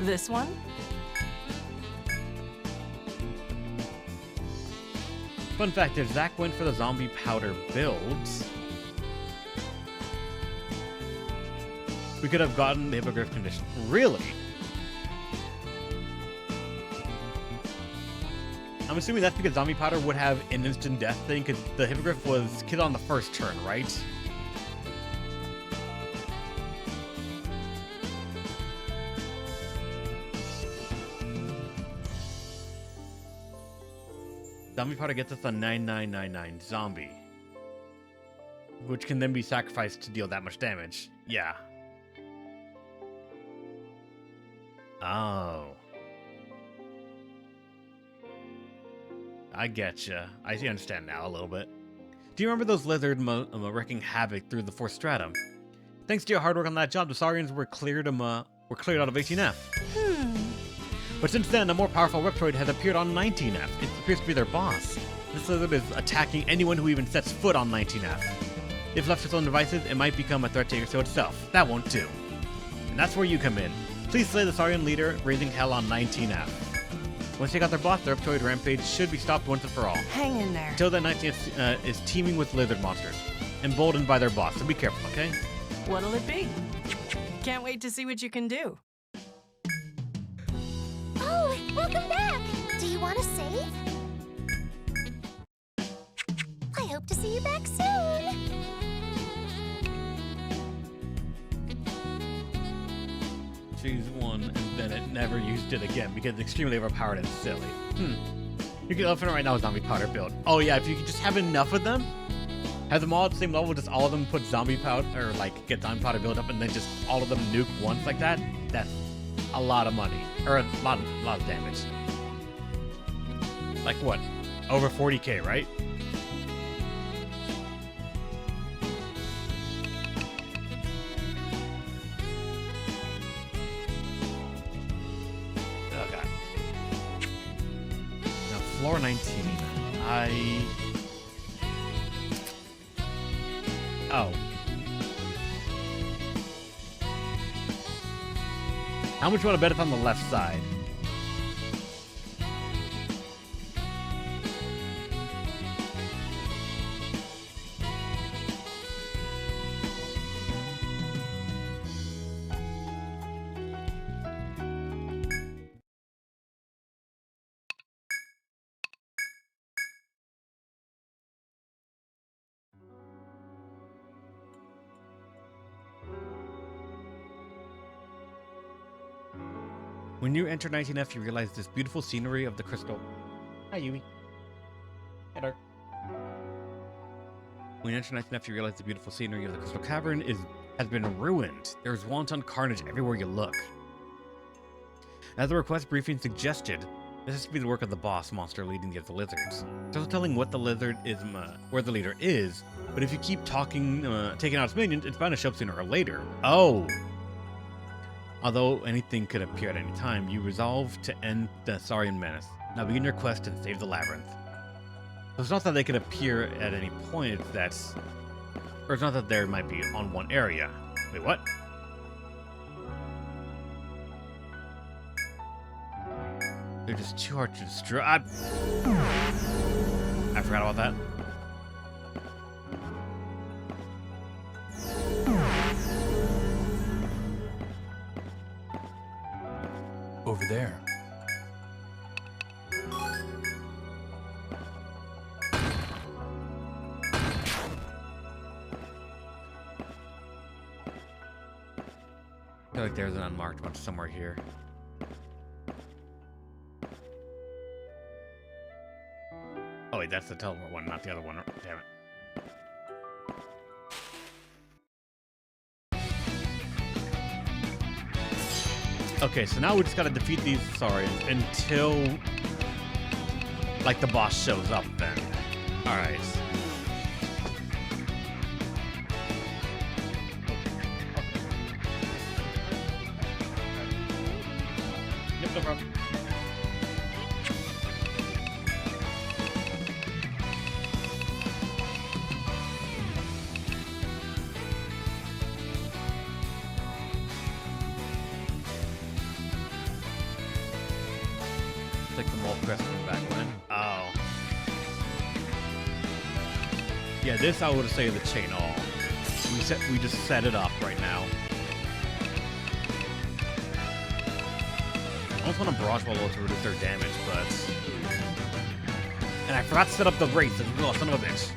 This one? Fun fact, if Zach went for the zombie powder builds, we could have gotten the Hippogriff condition. Really? I'm assuming that's because zombie powder would have an instant death thing, because the Hippogriff was killed on the first turn, right? Zombie powder gets us a 9999 zombie, which can then be sacrificed to deal that much damage. Yeah. Oh. I getcha. I understand now a little bit. Do you remember those lizards wreaking havoc through the 4th stratum? Thanks to your hard work on that job, the Saurians were cleared out of 18F. But since then, a more powerful Reptroid has appeared on 19F. It appears to be their boss. This lizard is attacking anyone who even sets foot on 19F. If left to its own devices, it might become a threat to Yourself itself. That won't do. And that's where you come in. Please slay the Saurian leader, raising hell on 19F. Once they got their boss, their Reptroid rampage should be stopped once and for all. Hang in there. Until then, 19F is teeming with lizard monsters, emboldened by their boss, so be careful, okay? What'll it be? Can't wait to see what you can do. Oh, welcome back! Do you want to save? I hope to see you back soon. Choose one, and then it never used it again because it's extremely overpowered and silly. You can open it right now with zombie powder build. Oh yeah, if you could just have enough of them, have them all at the same level, just all of them put zombie powder, or like get zombie powder build up, and then just all of them nuke once like that, that's a lot of money. Or a lot of damage. Like what? Over 40k, right? Oh god. Now floor 19. Oh. How much you want to bet it's on the left side? When you enter 19F, you realize this beautiful scenery of the crystal. Hi, Yumi. Hi, Dark. When you enter 19F, you realize the beautiful scenery of the crystal cavern has been ruined. There's wanton carnage everywhere you look. As the request briefing suggested, this has to be the work of the boss monster leading the other lizards. There's no telling what the lizard is, where the leader is, but if you keep taking out its minions, it's bound to show up sooner or later. Oh! Although anything could appear at any time, you resolve to end the Saurian menace. Now begin your quest and save the labyrinth. So it's not that they could appear at any point, it's not that there might be on one area. Wait, what? They're just too hard to destroy. I forgot about that. Over there. I feel like there's an unmarked one somewhere here. Oh wait, that's the teleport one, not the other one. Damn it. Okay, so now we just gotta defeat these Saurians until, like, the boss shows up then. Alright. Yep, no problem. Like the mole crest from back when. Oh. Yeah, this I would say the chain all. We just set it up right now. I almost want to barrage wallow to reduce their damage, but and I forgot to set up the wraith as well, son of a bitch.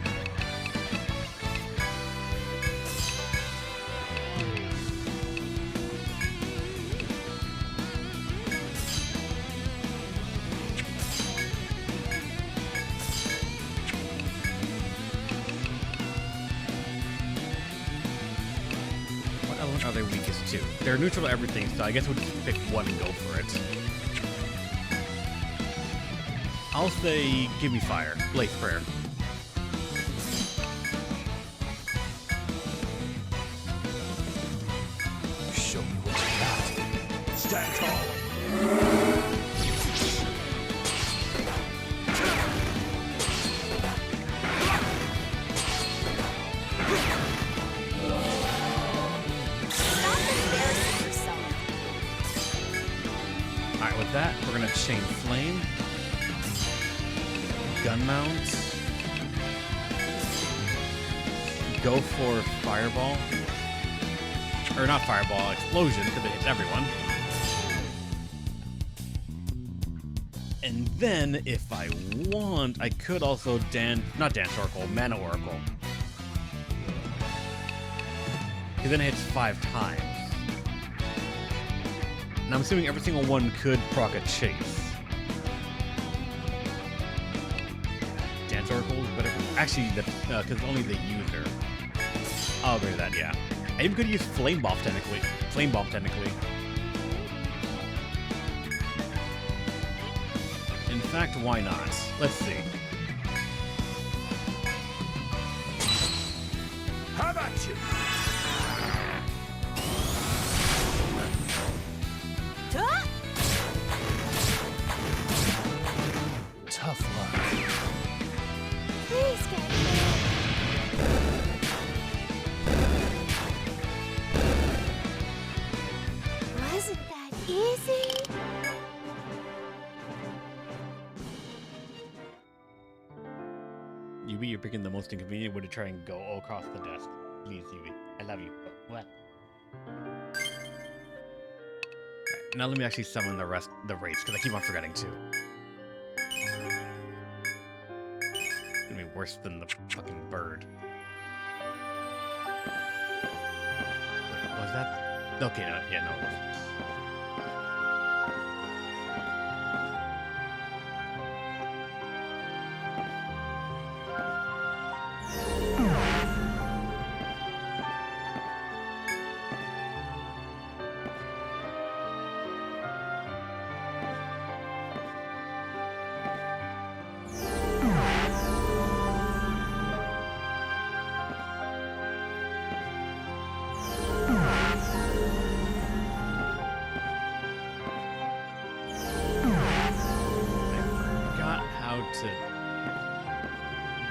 Are they weakest to? They're neutral to everything, so I guess we'll just pick one and go for it. I'll say, give me fire. Blaze prayer. Show me what you got. Stand tall. Alright, with that, we're gonna chain flame. Gun mount. Go for fireball. Or not fireball, explosion, because it hits everyone. And then, if I want, I could also not Dance Oracle, Mana Oracle. Because then it hits 5 times. And I'm assuming every single one could proc a chase. Dance Oracle is better. Actually, because only the user. I'll agree with that, yeah. I even could use Flame Bomb technically. In fact, why not? Let's see. How about you? Tough luck. Please get me. Wasn't that easy? Yubi, you're picking the most inconvenient way to try and go across the desk. Please, Yubi. I love you. What? Alright, now let me actually summon the race, because I keep on forgetting too. It's gonna be worse than the fucking bird. Was that? Okay, no, yeah, no, it wasn't.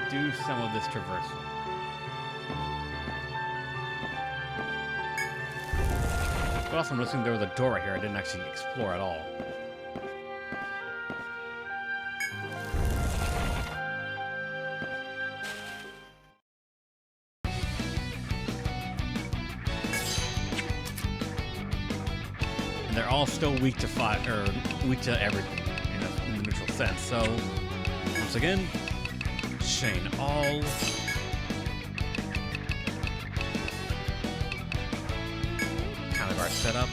Do some of this traversal. But also, I'm noticing there was a door right here I didn't actually explore at all. And they're all still weak to fire, or weak to everything in the neutral sense. So, once again, chain all. Counterguard setup.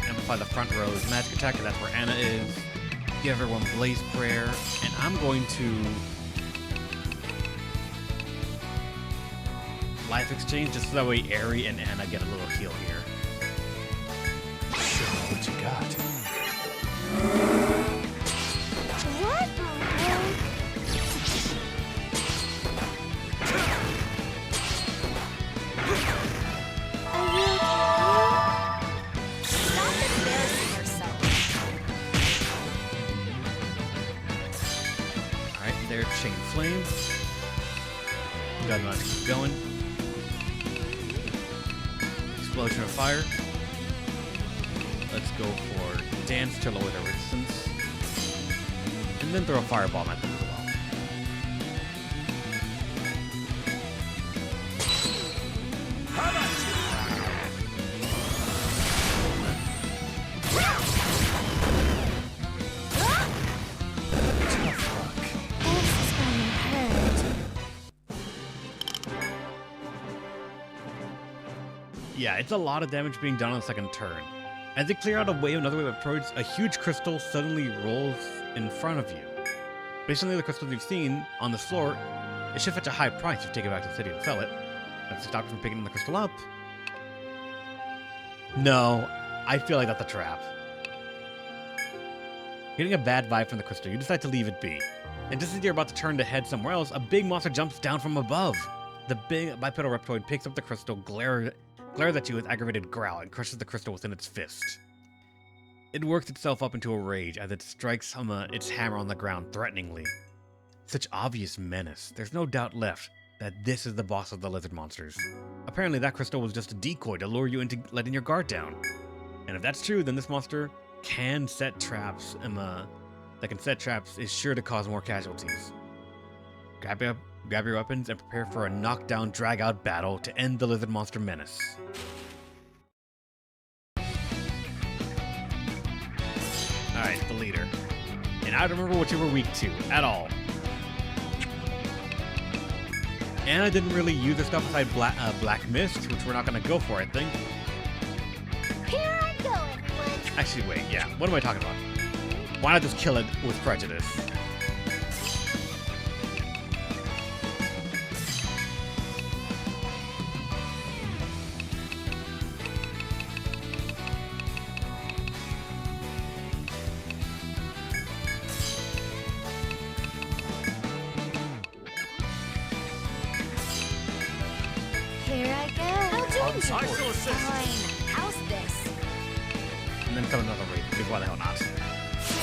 Amplify the front row's magic attack, that's where Anna is. Give everyone Blaze Prayer, and I'm going to Life Exchange just so that way Aerie and Anna get a little heal here. Show me what you got. What? Are you okay? Stop embarrassing yourself. Alright, there's Chain Flame. Gotta not keep going. Explosion of Fire. Let's go for Dance to lower their resistance. And then throw a Fireball at them as well. This is gonna hurt. Yeah, it's a lot of damage being done on the second turn. As they clear out another wave of approach, a huge crystal suddenly rolls in front of you. Based on the other crystals you've seen on this floor, it should fetch a high price if you take it back to the city and sell it. That's to stop you from picking the crystal up. No, I feel like that's a trap. Getting a bad vibe from the crystal, you decide to leave it be. And just as you're about to turn to head somewhere else, a big monster jumps down from above. The big bipedal reptoid picks up the crystal, glares at you with aggravated growl, and crushes the crystal within its fist. It works itself up into a rage as it strikes its hammer on the ground threateningly. Such obvious menace. There's no doubt left that this is the boss of the lizard monsters. Apparently that crystal was just a decoy to lure you into letting your guard down. And if that's true, then this monster can set traps, is sure to cause more casualties. Grab your weapons and prepare for a knockdown, drag-out battle to end the lizard monster menace. Alright, sacrifice the leader. And I don't remember what you were weak to at all. Anna didn't really use her stuff beside Black Mist, which we're not going to go for, I think. Here I go, everyone. Actually, wait, yeah. What am I talking about? Why not just kill it with prejudice? Here I go. I'll join you. I shall assist. Fine. How's this? And then come another way, because why the hell not? Here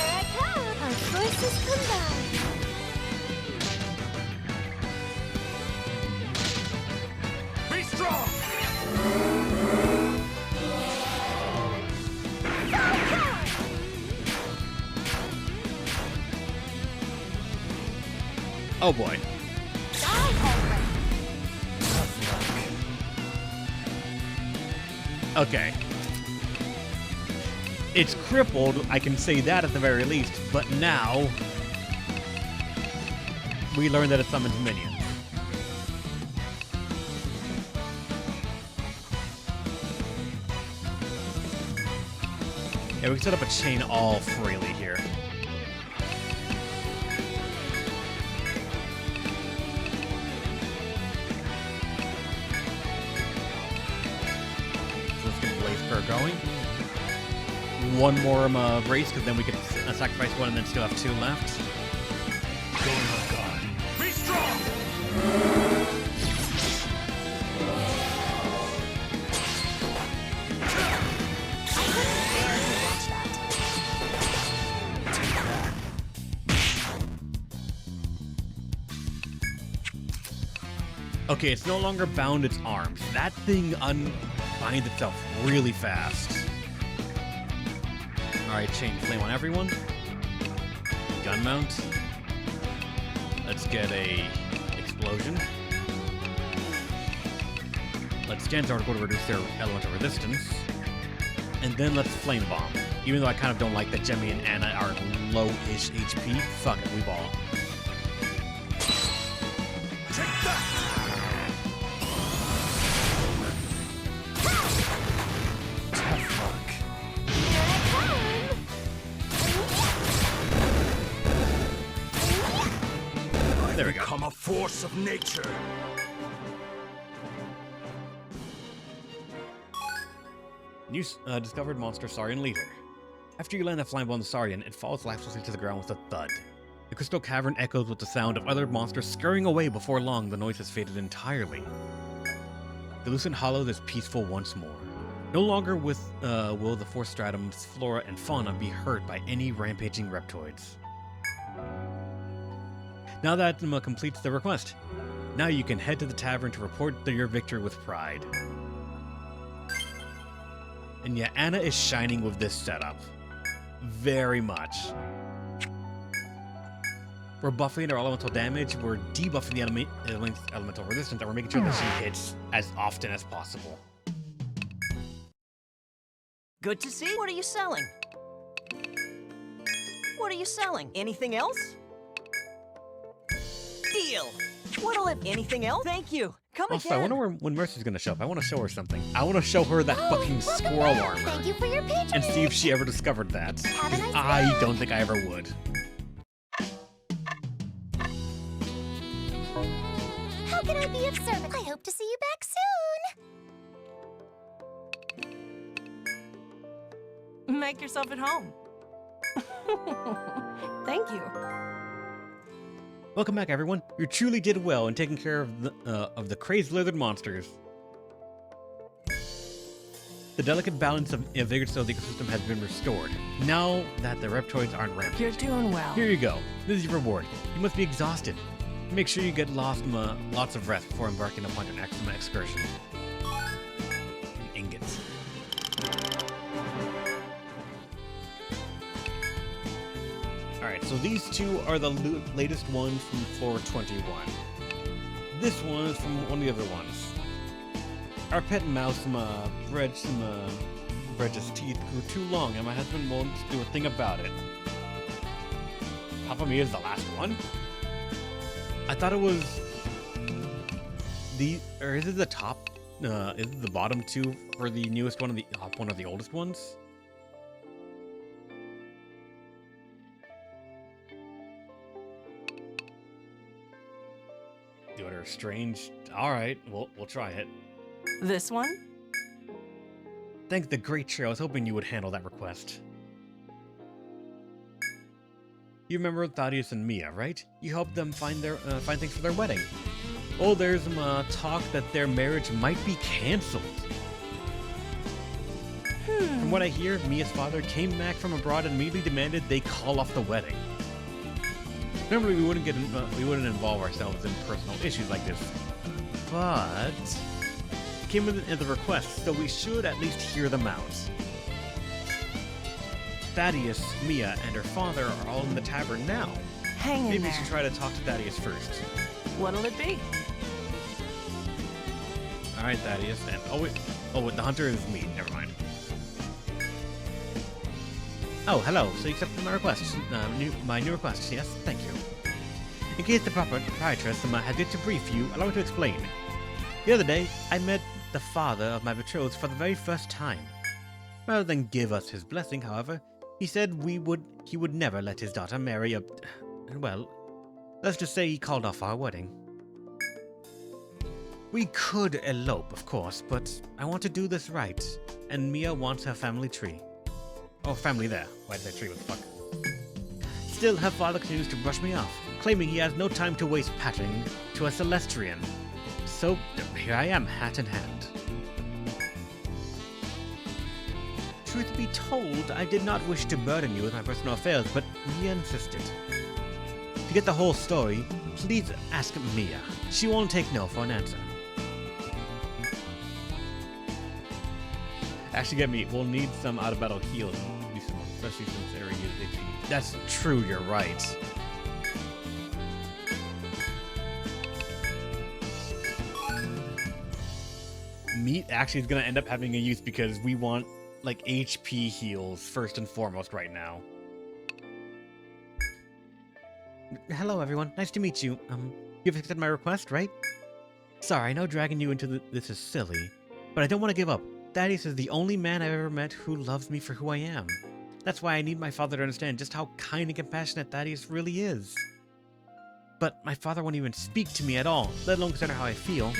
I come. Our forces combine. Be strong! Oh boy. Die already. Okay. It's crippled, I can say that at the very least, but now we learn that it summons minions. Yeah, we can set up a chain all freely here. So let's get Blaze Spur going. One more race, because then we can sacrifice one and then still have two left. Going on guard. Be strong! Watch that. Okay, it's no longer bound its arms. That thing unbinds itself really fast. Alright, chain flame on everyone. Gun mount. Let's get a explosion. Let's Jan's article to reduce their elemental resistance. And then let's flame bomb. Even though I kind of don't like that Jemmy and Anna are low-ish HP, fuck it, we ball. Take that! Tough luck. Here I come. There we go. Become a force of nature. New discovered monster Saurian leader. After you land a flame bomb on the Saurian, it falls lifelessly to the ground with a thud. The crystal cavern echoes with the sound of other monsters scurrying away. Before long, the noise has faded entirely. The lucent hollow is peaceful once more. No longer will the fourth stratum's flora and fauna be hurt by any rampaging reptoids. Now that completes the request. Now you can head to the tavern to report your victory with pride. And yeah, Anna is shining with this setup. Very much. We're buffing our elemental damage, we're debuffing the elemental resistance, and we're making sure that she hits as often as possible. Good to see. What are you selling? What are you selling? Anything else? Deal. What'll it? Anything else? Thank you. Come Also, again. I wonder when Mercy's gonna show up. I want to show her something. I want to show her that fucking welcome squirrel back. armor. Thank you for your patronage. And see if she ever discovered that. Have a nice I day. don't think I ever would. How can I be of service? I hope to see you back soon. Make yourself at home. Thank you. Welcome back, everyone. You truly did well in taking care of the crazed lizard monsters. The delicate balance of vigorous of the ecosystem has been restored. Now that the reptoids aren't rampant. You're doing well. Here you go. This is your reward. You must be exhausted. Make sure you get lots of rest before embarking upon your next excursion. Ingots. Alright, so these two are the latest ones from floor 21. This one is from one of the other ones. Our pet mouse bred Reg's teeth grew too long and my husband won't do a thing about it. Papa Mia is the last one? I thought it was or is it the top? Is it the bottom two for the newest one and the top one of the oldest ones? The Order of Strange. Alright, we'll try it. This one? Thank the great Tree, I was hoping you would handle that request. You remember Thaddeus and Mia, right? You helped them find things for their wedding. Oh, there's some talk that their marriage might be cancelled. From what I hear, Mia's father came back from abroad and immediately demanded they call off the wedding. Normally, we wouldn't involve ourselves in personal issues like this, but it came with as a request, so we should at least hear them out. Thaddeus, Mia, and her father are all in the tavern now. Hang in Maybe there. we should try to talk to Thaddeus first. What'll it be? All right, Thaddeus, and wait, the hunter is me. Never mind. Oh, hello. So you accepted my request, my new request. Yes, thank you. In case the proprietress had yet to brief you, allow me to explain. The other day, I met the father of my betrothed for the very first time. Rather than give us his blessing, however, he said he would never let his daughter marry well, let's just say he called off our wedding. We could elope, of course, but I want to do this right, and Mia wants her family tree. Oh, family there. Why did I tree? What the fuck? Still, her father continues to brush me off, claiming he has no time to waste patching to a Celestrian. So, here I am, hat in hand. Truth be told, I did not wish to burden you with my personal affairs, but Mia insisted. To get the whole story, please ask Mia. She won't take no for an answer. Actually, get me. We'll need some out-of-battle heals, especially since area is itchy. That's true, you're right. Meat actually is going to end up having a use because we want, like, HP heals first and foremost right now. Hello, everyone. Nice to meet you. You've accepted my request, right? Sorry, I know dragging you into this is silly, but I don't want to give up. Thaddeus is the only man I've ever met who loves me for who I am. That's why I need my father to understand just how kind and compassionate Thaddeus really is. But my father won't even speak to me at all, let alone consider how I feel.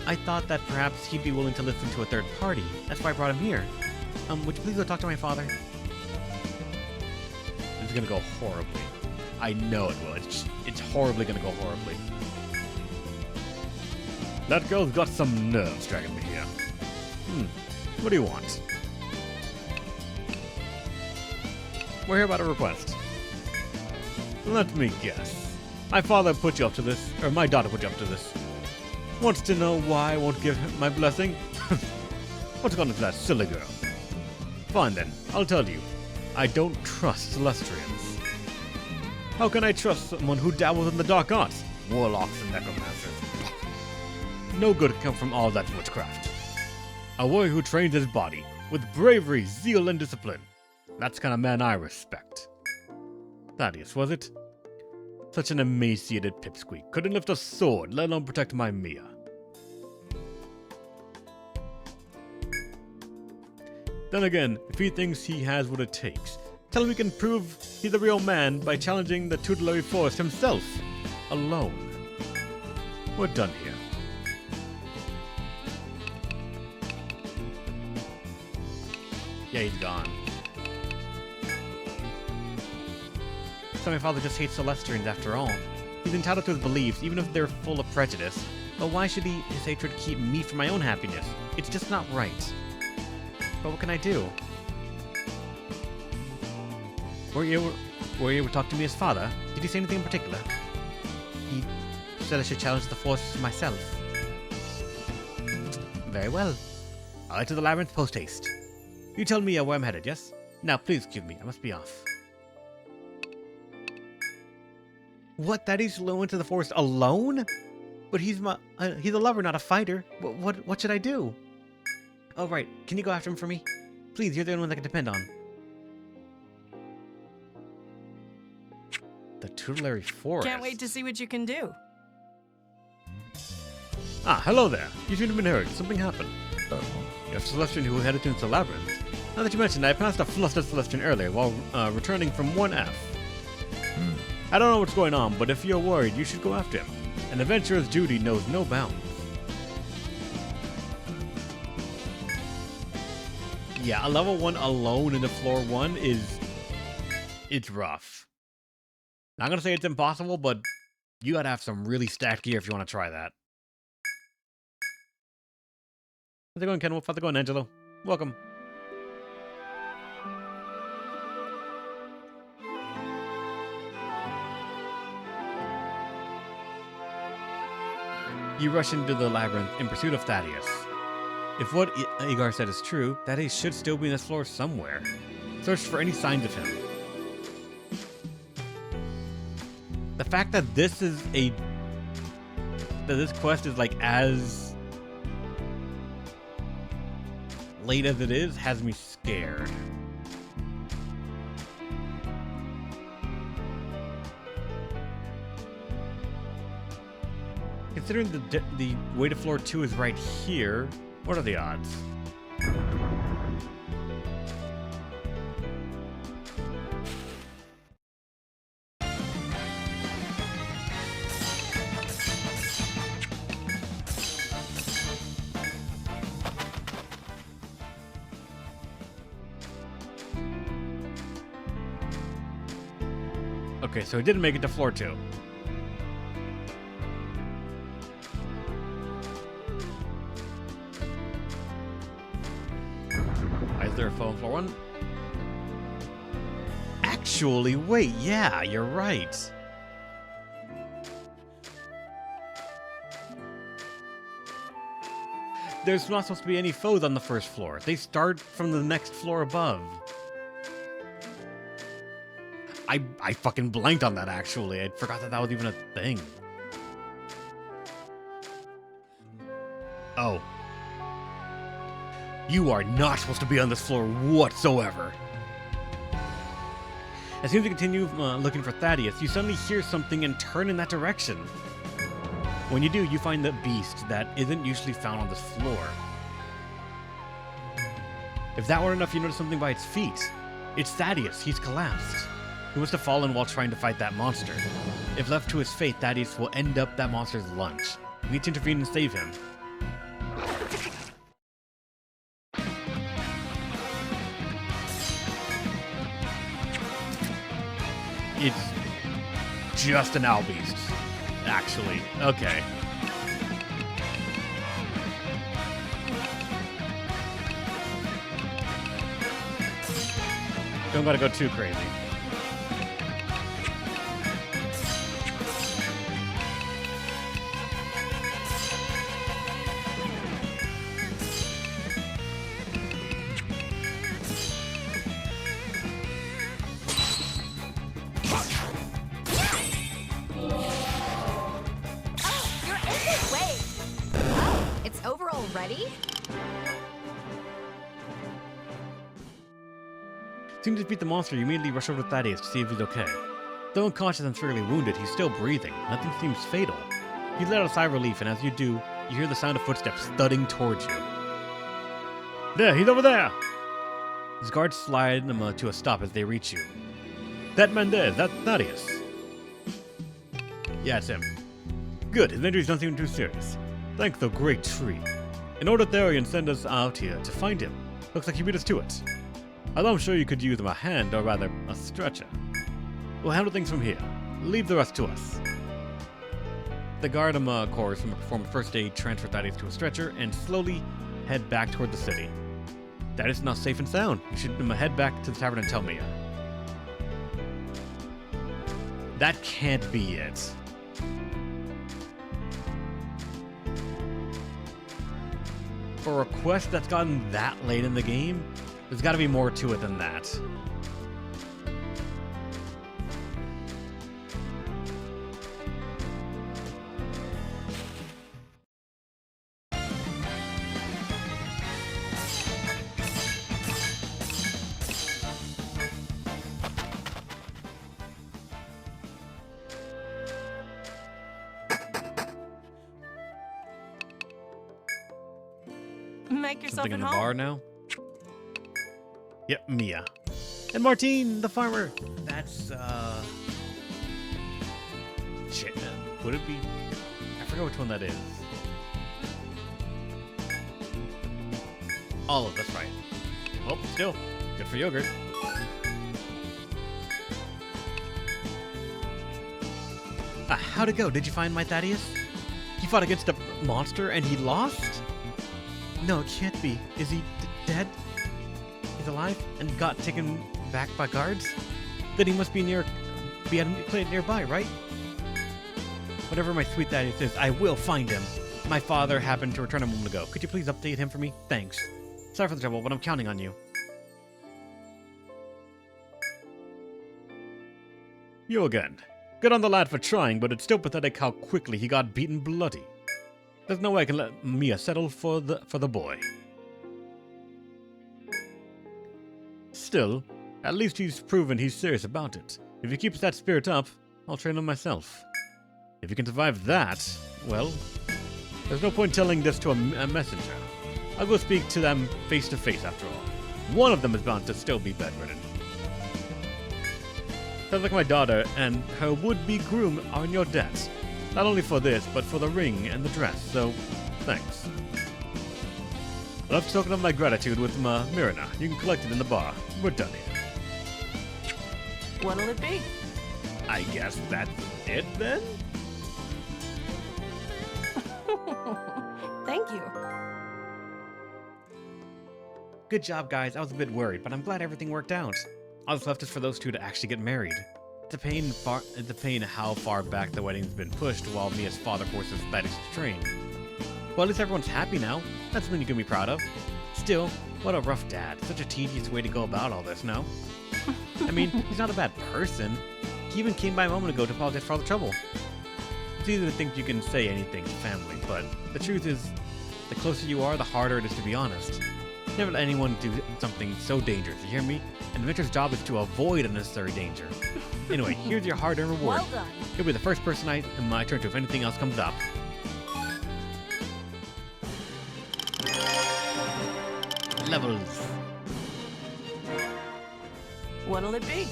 I thought that perhaps he'd be willing to listen to a third party. That's why I brought him here. Would you please go talk to my father? This is gonna go horribly. I know it will. It's horribly gonna go horribly. That girl's got some nerves dragging me here. What do you want? We're here about a request. Let me guess. My father put you up to this, or my daughter put you up to this. Wants to know why I won't give him my blessing? What's gone into that silly girl? Fine then, I'll tell you. I don't trust Celestrians. How can I trust someone who dabbles in the dark arts? Warlocks and necromancers. No good can come from all that witchcraft. A warrior who trains his body with bravery, zeal, and discipline. That's the kind of man I respect. Thaddeus, was it? Such an emaciated pipsqueak. Couldn't lift a sword, let alone protect my Mia. Then again, if he thinks he has what it takes, tell him he can prove he's a real man by challenging the tutelary forest himself. Alone. We're done here. Yeah, he's gone. So my father just hates Celestrians after all. He's entitled to his beliefs, even if they're full of prejudice. But why should his hatred keep me from my own happiness? It's just not right. But what can I do? Were you able to talk to me as father? Did he say anything in particular? He said I should challenge the force myself. Very well. I'll head to the labyrinth post-haste. You tell me where I'm headed, yes? Now, please excuse me. I must be off. What? Thaddeus low into the forest alone? But he's a lover, not a fighter. What should I do? Oh, right. Can you go after him for me? please, you're the only one that can depend on. The tutelary forest. Can't wait to see what you can do. Ah, hello there. You should have been heard. Something happened. You're Celestian who headed into the labyrinth. Now that you mentioned, I passed a flustered Celestian earlier while returning from 1F. I don't know what's going on, but if you're worried, you should go after him. An adventurer's duty knows no bounds. Yeah, a level 1 alone in the floor 1 it's rough. Not gonna say it's impossible, but you gotta have some really stacked gear if you want to try that. How's it going, Ken Wolf? How's it going, Angelo? Welcome. You rush into the labyrinth in pursuit of Thaddeus. If what Igar said is true, Thaddeus should still be in this floor somewhere. Search for any signs of him. The fact that this quest is like as late as it is has me scared. Considering the way to floor 2 is right here, what are the odds? Okay, so it didn't make it to floor 2. Is there a phone floor 1? Actually, wait, yeah, you're right. There's not supposed to be any foes on the first floor. They start from the next floor above. I fucking blanked on that, actually. I forgot that was even a thing. Oh. You are not supposed to be on this floor whatsoever. As soon as you continue looking for Thaddeus, you suddenly hear something and turn in that direction. When you do, you find the beast that isn't usually found on this floor. If that weren't enough, you notice something by its feet. It's Thaddeus. He's collapsed. He must have fallen while trying to fight that monster. If left to his fate, Thaddeus will end up that monster's lunch. You need to intervene and save him. It's just an owl beast, actually. Okay. Don't gotta go too crazy. Ready? As soon as you defeat the monster, you immediately rush over to Thaddeus to see if he's okay. Though unconscious and severely wounded, he's still breathing. Nothing seems fatal. You let out a sigh of relief, and as you do, you hear the sound of footsteps thudding towards you. There, he's over there! His guards slide him to a stop as they reach you. That man there, that's Thaddeus. Yeah, it's him. Good, his injuries don't seem too serious. Thank the great tree. An Ordotherian sent us out here to find him. Looks like he beat us to it. Although I'm sure you could use him a hand, or rather, a stretcher. We'll handle things from here. Leave the rest to us. The guard corps perform a first aid, transfer Thaddeus to a stretcher, and slowly head back toward the city. Thaddeus is now safe and sound. You should head back to the tavern and tell me. That can't be it. For a quest that's gotten that late in the game, there's got to be more to it than that. make yourself Something at in the home. bar now? Yep, Mia. And Martine, the farmer. That's, shit. Would it be? I forgot which one that is. Olive, that's right. Oh, still. Good for yogurt. How'd it go? Did you find my Thaddeus? He fought against a monster and he lost? No, it can't be. Is he dead? He's alive and got taken back by guards? Then he must be be at a clinic nearby, right? Whatever my sweet Thaddeus is, I will find him. My father happened to return a moment ago. Could you please update him for me? Thanks. Sorry for the trouble, but I'm counting on you. You again. Good on the lad for trying, but it's still pathetic how quickly he got beaten bloody. There's no way I can let Mia settle for the boy. Still, at least he's proven he's serious about it. If he keeps that spirit up, I'll train him myself. If he can survive that, well, there's no point telling this to a messenger. I'll go speak to them face to face after all. One of them is bound to still be bedridden. Sounds like my daughter and her would-be groom are in your debt. Not only for this, but for the ring and the dress, so thanks. But I've spoken of my gratitude with Mirna. You can collect it in the bar. We're done here. What'll it be? I guess that's it then? Thank you. Good job, guys. I was a bit worried, but I'm glad everything worked out. All that's left is for those two to actually get married. It's a pain how far back the wedding's been pushed while Mia's father forces Thaddeus to train. Well, at least everyone's happy now. That's something you can be proud of. Still, what a rough dad. Such a tedious way to go about all this, no? I mean, he's not a bad person. He even came by a moment ago to apologize for all the trouble. It's easy to think you can say anything to family, but the truth is, the closer you are, the harder it is to be honest. Never let anyone do something so dangerous, you hear me? An adventurer's job is to avoid unnecessary danger. Anyway, here's your hard-earned reward. Well done. You'll be the first person I turn to if anything else comes up. Levels. What'll it be?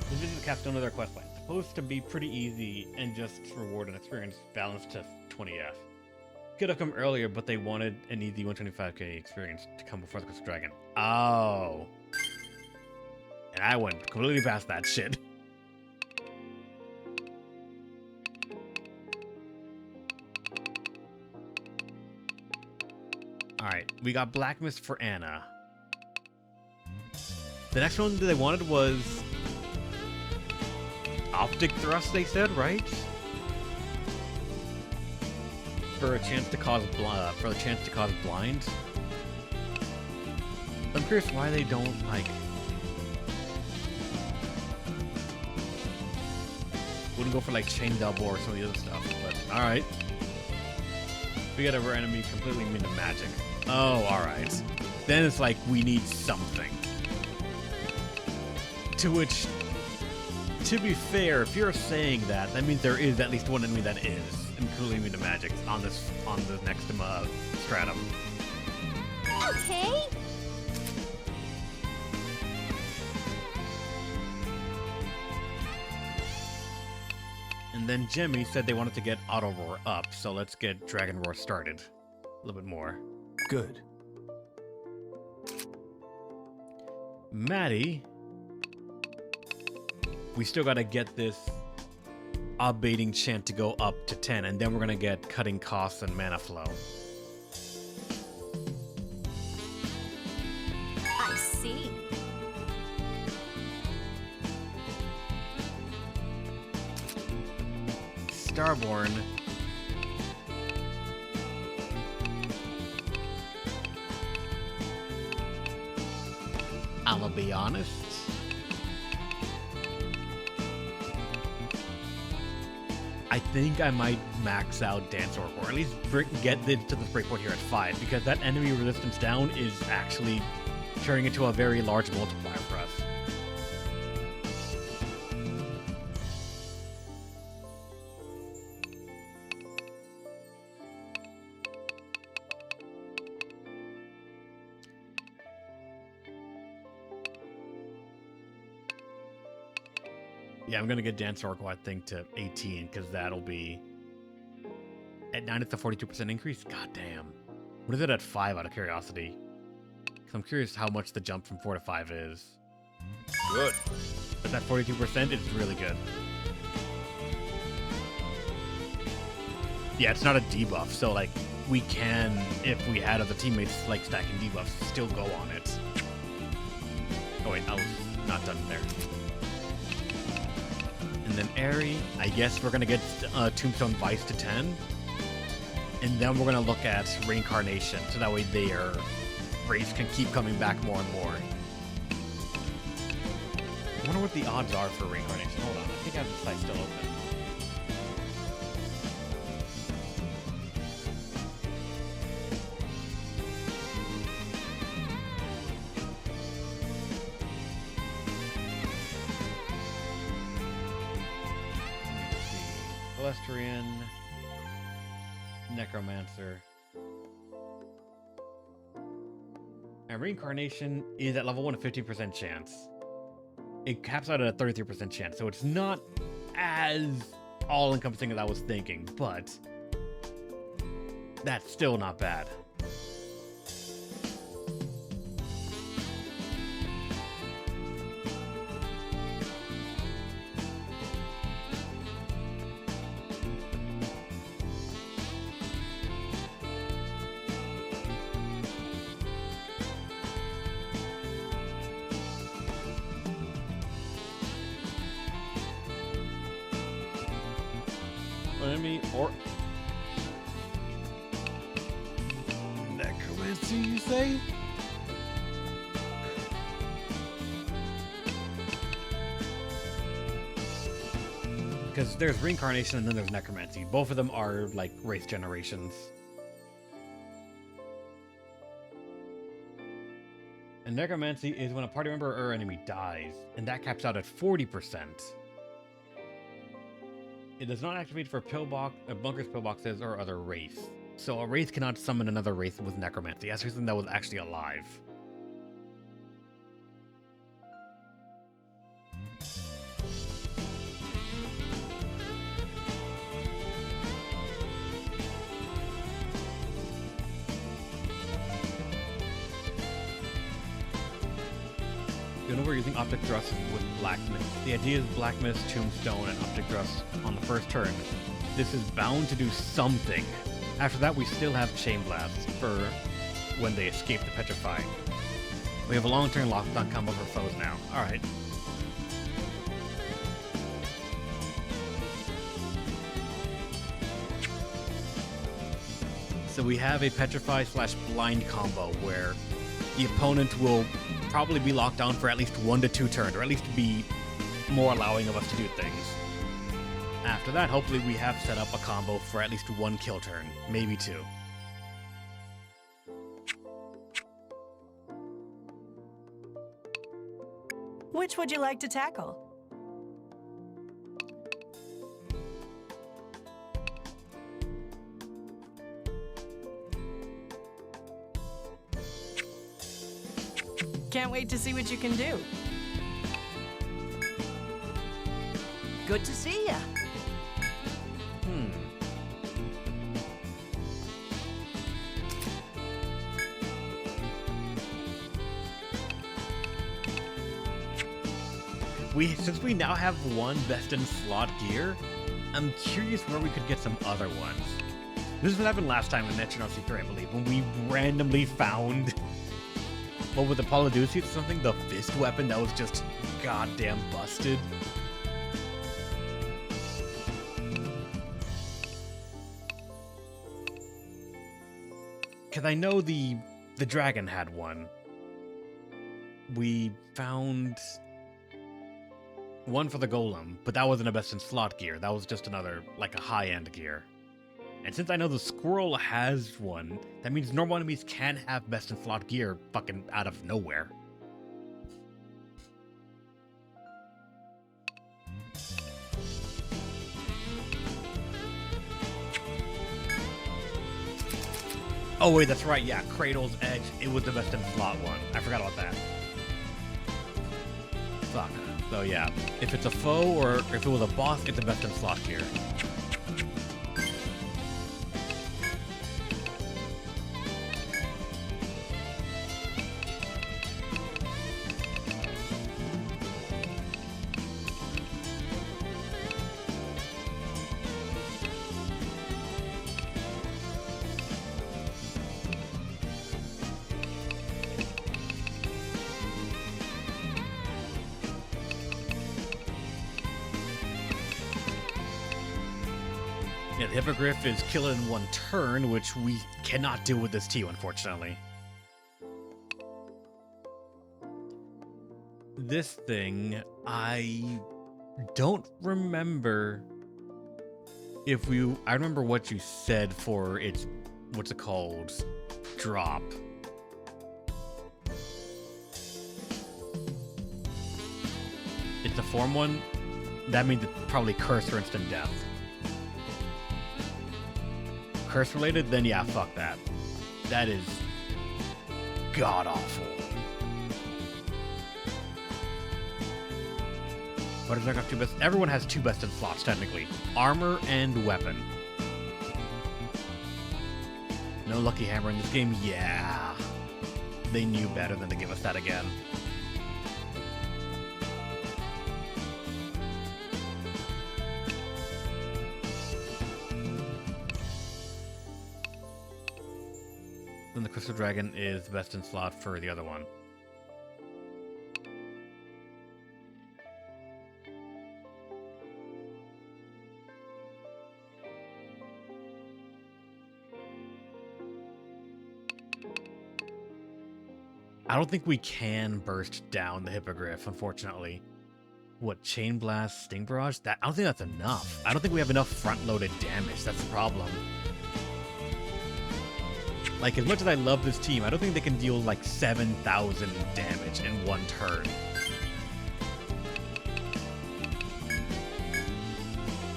This is the capstone of their questline. Supposed to be pretty easy and just reward an experience balanced to 20F. Could have come earlier, but they wanted an easy 125k experience to come before the Crystal Dragon. Oh. And I went completely past that shit. Alright, we got Black Mist for Anna. The next one that they wanted was Optic Thrust, they said, right? For a chance to cause blind. I'm curious why they don't like. Wouldn't go for like Chain Double or some of the other stuff, but all right. We got our enemy completely immune to magic. Oh, all right. Then it's like we need something. To which, to be fair, if you're saying that, that means there is at least one enemy that is completely immune to magic on the next stratum. Okay. And then Jimmy said they wanted to get Auto Roar up, so let's get Dragon Roar started. A little bit more. Good. Maddie, we still gotta get this Abating Chant to go up to 10, and then we're gonna get Cutting Costs and Mana Flow. I see. Starborn. I'll be honest. I think I might max out Dance Orc, or at least get to the breakpoint here at 5, because that enemy resistance down is actually turning into a very large multiplier for us. Yeah, I'm gonna get Dance Oracle, I think, to 18, because that'll be... At 9, it's a 42% increase? God damn. What is it at 5, out of curiosity? Because I'm curious how much the jump from 4 to 5 is. Good. But that 42% is really good. Yeah, it's not a debuff, so, like, we can, if we had other teammates, like, stacking debuffs, still go on it. Oh, wait, I was not done there. And then Airy, I guess we're going to get Tombstone Vice to 10. And then we're going to look at Reincarnation, so that way their race can keep coming back more and more. I wonder what the odds are for Reincarnation. Hold on, I think I have the site still open. Etrian, Necromancer. And Reincarnation is at level 1 a 15% chance. It caps out at a 33% chance, so it's not as all-encompassing as I was thinking, but that's still not bad. Enemy or Necromancy, you say? Because there's Reincarnation and then there's Necromancy. Both of them are like race generations. And Necromancy is when a party member or enemy dies, and that caps out at 40%. It does not activate for bunkers, pillboxes, or other wraiths. So a wraith cannot summon another wraith with Necromancy. That's something that was actually alive. You know we're using Optic Thrust with Black Mist. The idea is Black Mist, Tombstone, and Optic Thrust on the first turn. This is bound to do something. After that, we still have Chain Blast for when they escape the Petrifying. We have a long-term lockdown combo for foes now. Alright. So we have a Petrify/Blind combo where the opponent will probably be locked down for at least 1 to 2 turns, or at least be more allowing of us to do things. After that, hopefully we have set up a combo for at least 1 kill turn, maybe 2. Which would you like to tackle? Can't wait to see what you can do. Good to see ya. Since we now have 1 best in slot gear, I'm curious where we could get some other ones. This is what happened last time in Etrian Odyssey V, I believe, when we randomly found, well, with the Polydeuces or something, the fist weapon that was just goddamn busted. Because I know the dragon had one. We found one for the golem, but that wasn't a best in slot gear. That was just another, like a high-end gear. And since I know the squirrel has one, that means normal enemies can have best in slot gear fucking out of nowhere. Oh wait, that's right, yeah, Cradle's Edge, it was the best in slot one. I forgot about that. suck. So yeah, if it's a foe or if it was a boss, it's the best in slot gear. Yeah, the Hippogriff is killed in one turn, which we cannot do with this team, unfortunately. This thing, I don't remember if we... I remember what you said for its... what's it called? Drop. It's a form one? That means it's probably curse or instant death. Curse related, then yeah, fuck that. That is god awful. What does I got two best? Everyone has two best in slots technically, armor and weapon. No lucky hammer in this game. Yeah, they knew better than to give us that again. Then the Crystal Dragon is the best in slot for the other one. I don't think we can burst down the Hippogriff, unfortunately. What, Chain Blast, Sting Barrage? I don't think that's enough. I don't think we have enough front-loaded damage. That's the problem. Like, as much as I love this team, I don't think they can deal, like, 7,000 damage in one turn.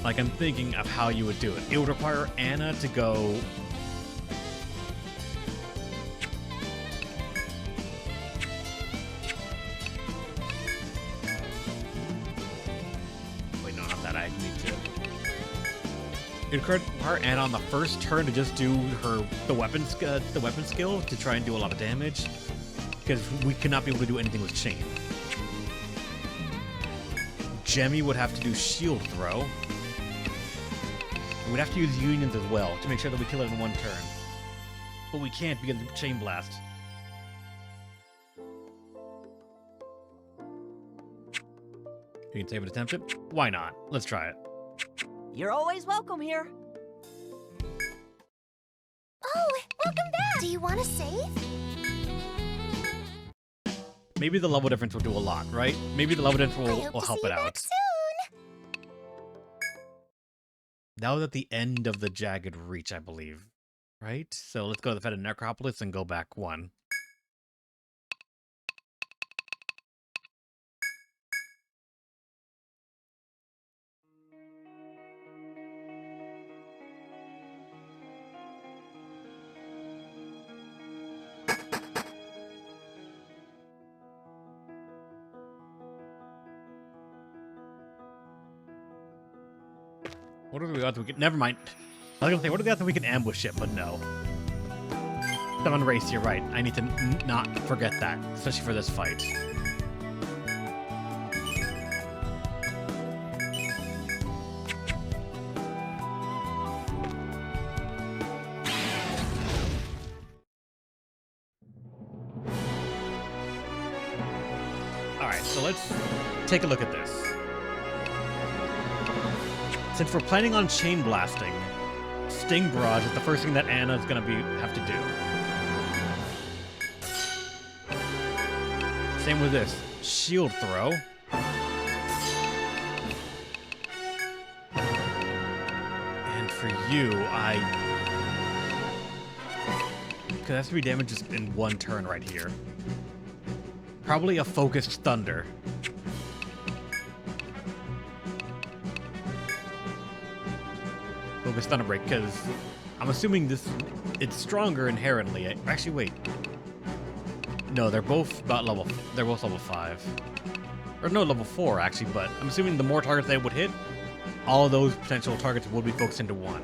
Like, I'm thinking of how you would do it. It would require Anna to go... Wait, no, not that. I need to... It would require Anna on the first turn to just do the weapon skill to try and do a lot of damage, because we cannot be able to do anything with Chain. Jemmy would have to do Shield Throw. And we'd have to use Unions as well to make sure that we kill it in one turn. But we can't because of Chain Blast. You can save it, attempt it? Why not? Let's try it. You're always welcome here. Oh, welcome back! Do you want to save? Maybe the level difference will do a lot, right? Maybe the level difference I will hope to help see it you back out. soon. That was at the end of the Jagged Reach, I believe. Right? So let's go to the Fetid Necropolis and go back one. What are the odds we can... Never mind. I was gonna say, what are the odds that we can ambush it, but no. Summon Race, you're right. I need to not forget that, especially for this fight. Alright, so let's take a look at this. Since we're planning on chain blasting, Sting Barrage is the first thing that Anna's gonna have to do. Same with this. Shield Throw. And for you, because that's 3 damage just in one turn right here. Probably a Focused Thunder. Focus Thunder Break, because I'm assuming it's stronger inherently. Actually, wait. No, they're both level 5. Or no, level 4 actually, but I'm assuming the more targets they would hit, all of those potential targets would be focused into one.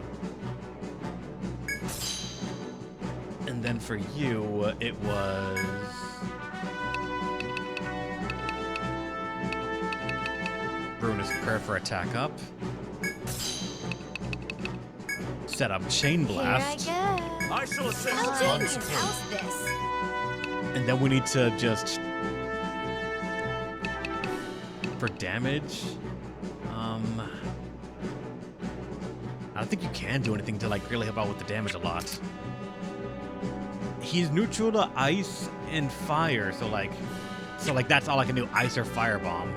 And then for you, it was... Bruin is prepared for attack up. Set up Chain Blast. Here I go. I shall assist. How genius. How's this? And then we need to just... For damage... I don't think you can do anything to like really help out with the damage a lot. He's neutral to ice and fire, so like that's all I can do, ice or firebomb.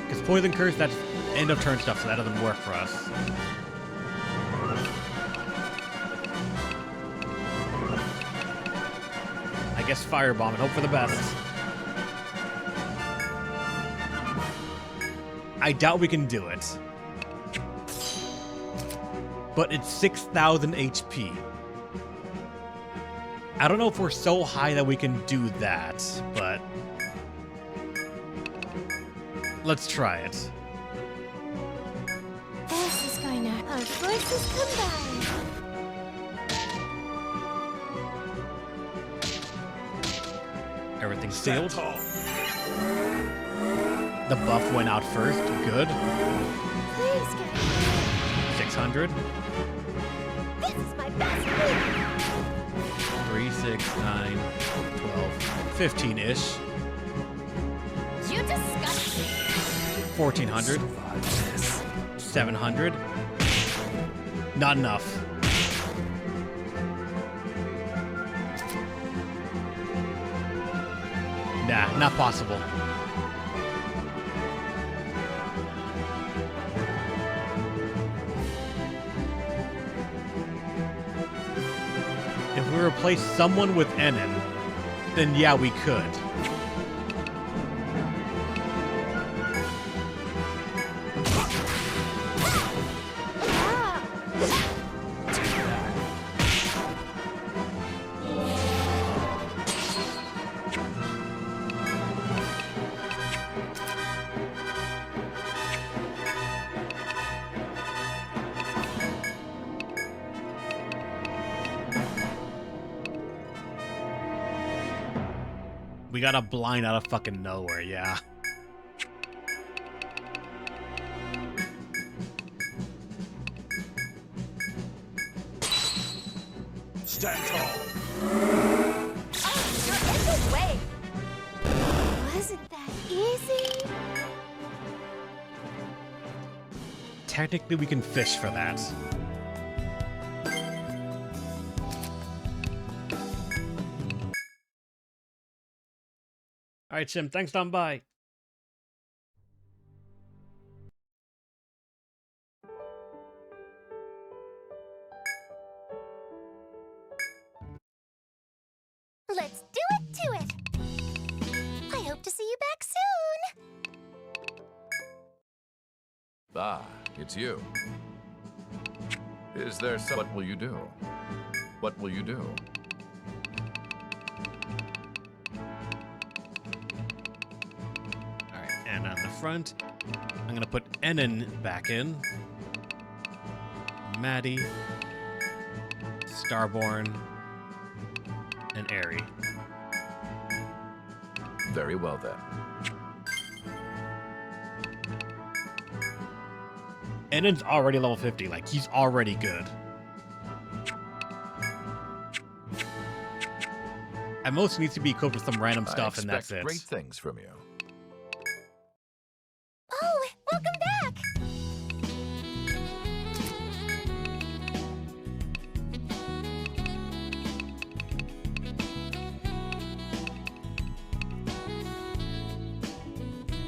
Because poison curse, that's end of turn stuff, so that doesn't work for us. I guess firebomb and hope for the best. I doubt we can do it. But it's 6,000 HP. I don't know if we're so high that we can do that, but let's try it. This is going to... Our forces combine. Everything's Stand sealed. tall. The buff went out first. Good. Please, guys. 600. This is my best move. 3, 6, 9, 12, 15-ish. You disgust me. 1,400. 700. Not enough. Nah, not possible. If we replace someone with Enon, then yeah, we could. We got a blind out of fucking nowhere, yeah. Stand tall. Oh, you're in the way. Wasn't that easy? Technically, we can fish for that. All right, Shim, thanks, stopping by. Let's do it to it. I hope to see you back soon. Ah, it's you. Is there some... What will you do? What will you do? All right, and on the front, I'm gonna put Enon back in. Maddie, Starborn, and Aerie. Very well then. Enon's already level 50, like he's already good. At most needs to be equipped with some random stuff, and that's it. Great things from you. Oh, welcome back.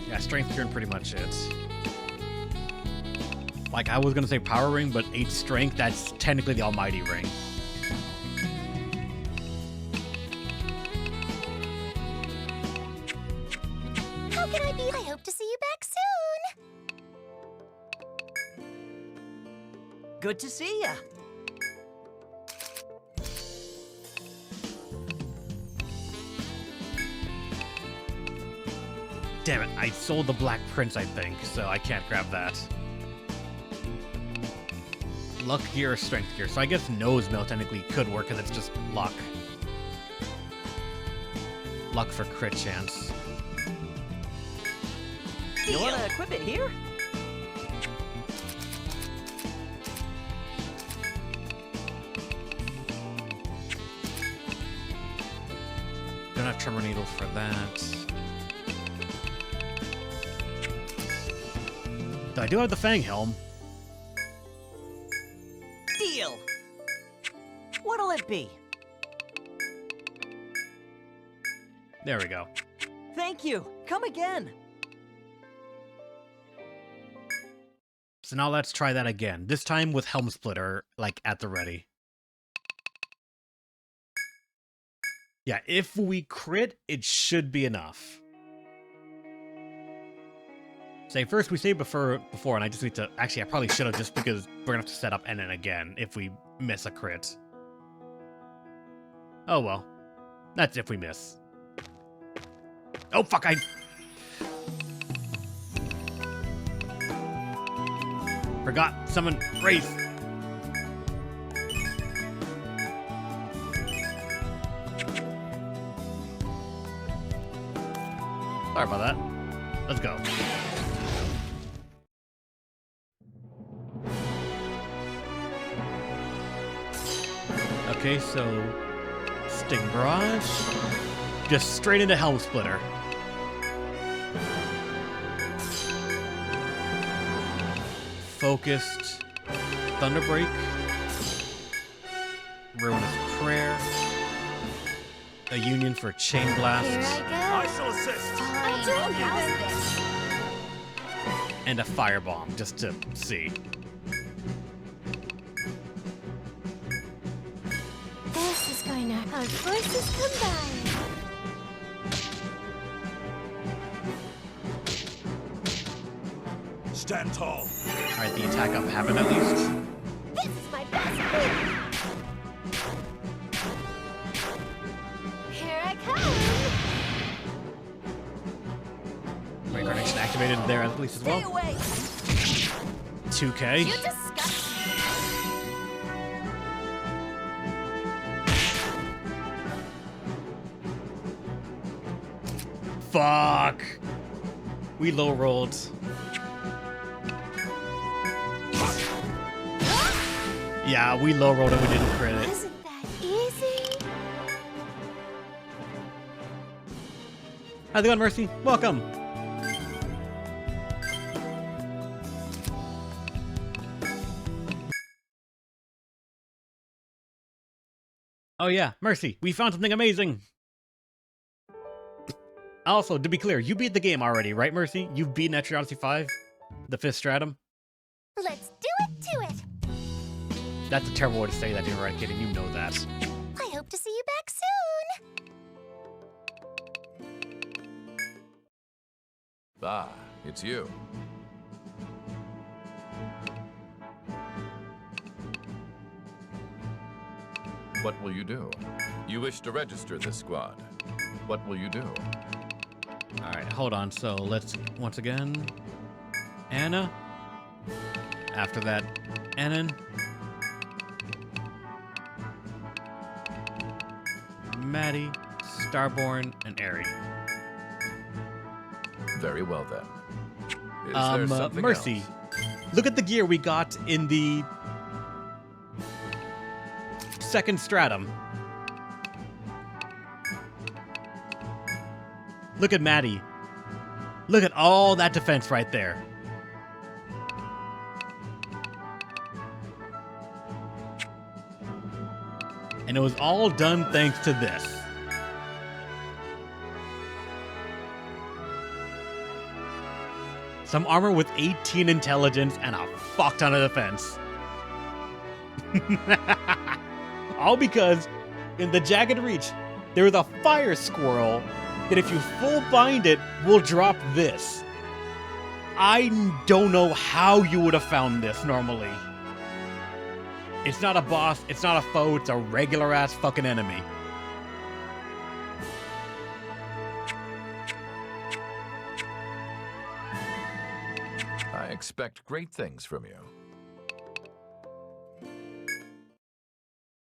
Yeah, strength turn pretty much it. Like, I was gonna say power ring, but 8 strength, that's technically the almighty ring. How can I be? I hope to see you back soon. Good to see ya. Damn it, I sold the Black Prince, I think, so I can't grab that. Luck gear or strength gear. So I guess nose mail technically could work because it's just luck. Luck for crit chance. You wanna equip it here? Don't have tremor needles for that. Though I do have the Fang Helm. Deal! What'll it be? There we go. Thank you. Come again. So now let's try that again. This time with Helm Splitter, like, at the ready. Yeah, if we crit, it should be enough. Say first we saved before, and I just need to... Actually, I probably should have, just because we're gonna have to set up NN again if we miss a crit. Oh well. That's if we miss. Oh, fuck, forgot summon Wraith. Sorry about that. Let's go. Okay, so Sting Barrage. Just straight into Helm Splitter. Focused Thunderbreak, Ruinous Prayer, a Union for Chain Here Blast, I shall assist. go. Fine. How's this? and a Firebomb, just to see. This is going to... Our forces combine. Stand tall. Alright, the attack up happened at least. This is my best move! Here I come. Reincarnation activated there at least as well. Stay away! 2K. You disgust Fuck! We low rolled. Yeah, we low rolled and we didn't crit it. Wasn't that easy? How's it going, Mercy? Welcome. Oh yeah, Mercy, we found something amazing. Also, to be clear, you beat the game already, right, Mercy? You've beaten Etrian Odyssey V? The 5th stratum? Let's do it to it! That's a terrible way to say that, Eradicate, and you know that. I hope to see you back soon! Ah, it's you. What will you do? You wish to register this squad. What will you do? Alright, hold on. So let's, once again, Anna. After that, Annan. Maddie, Starborn, and Aerie. Very well then. Is there something Mercy. else? Look at the gear we got in the 2nd stratum. Look at Maddie. Look at all that defense right there. And it was all done thanks to this. Some armor with 18 intelligence and a fuck ton of defense. All because in the Jagged Reach, there was a fire squirrel that if you full bind it, will drop this. I don't know how you would have found this normally. It's not a boss, it's not a foe, it's a regular ass fucking enemy. expect great things from you.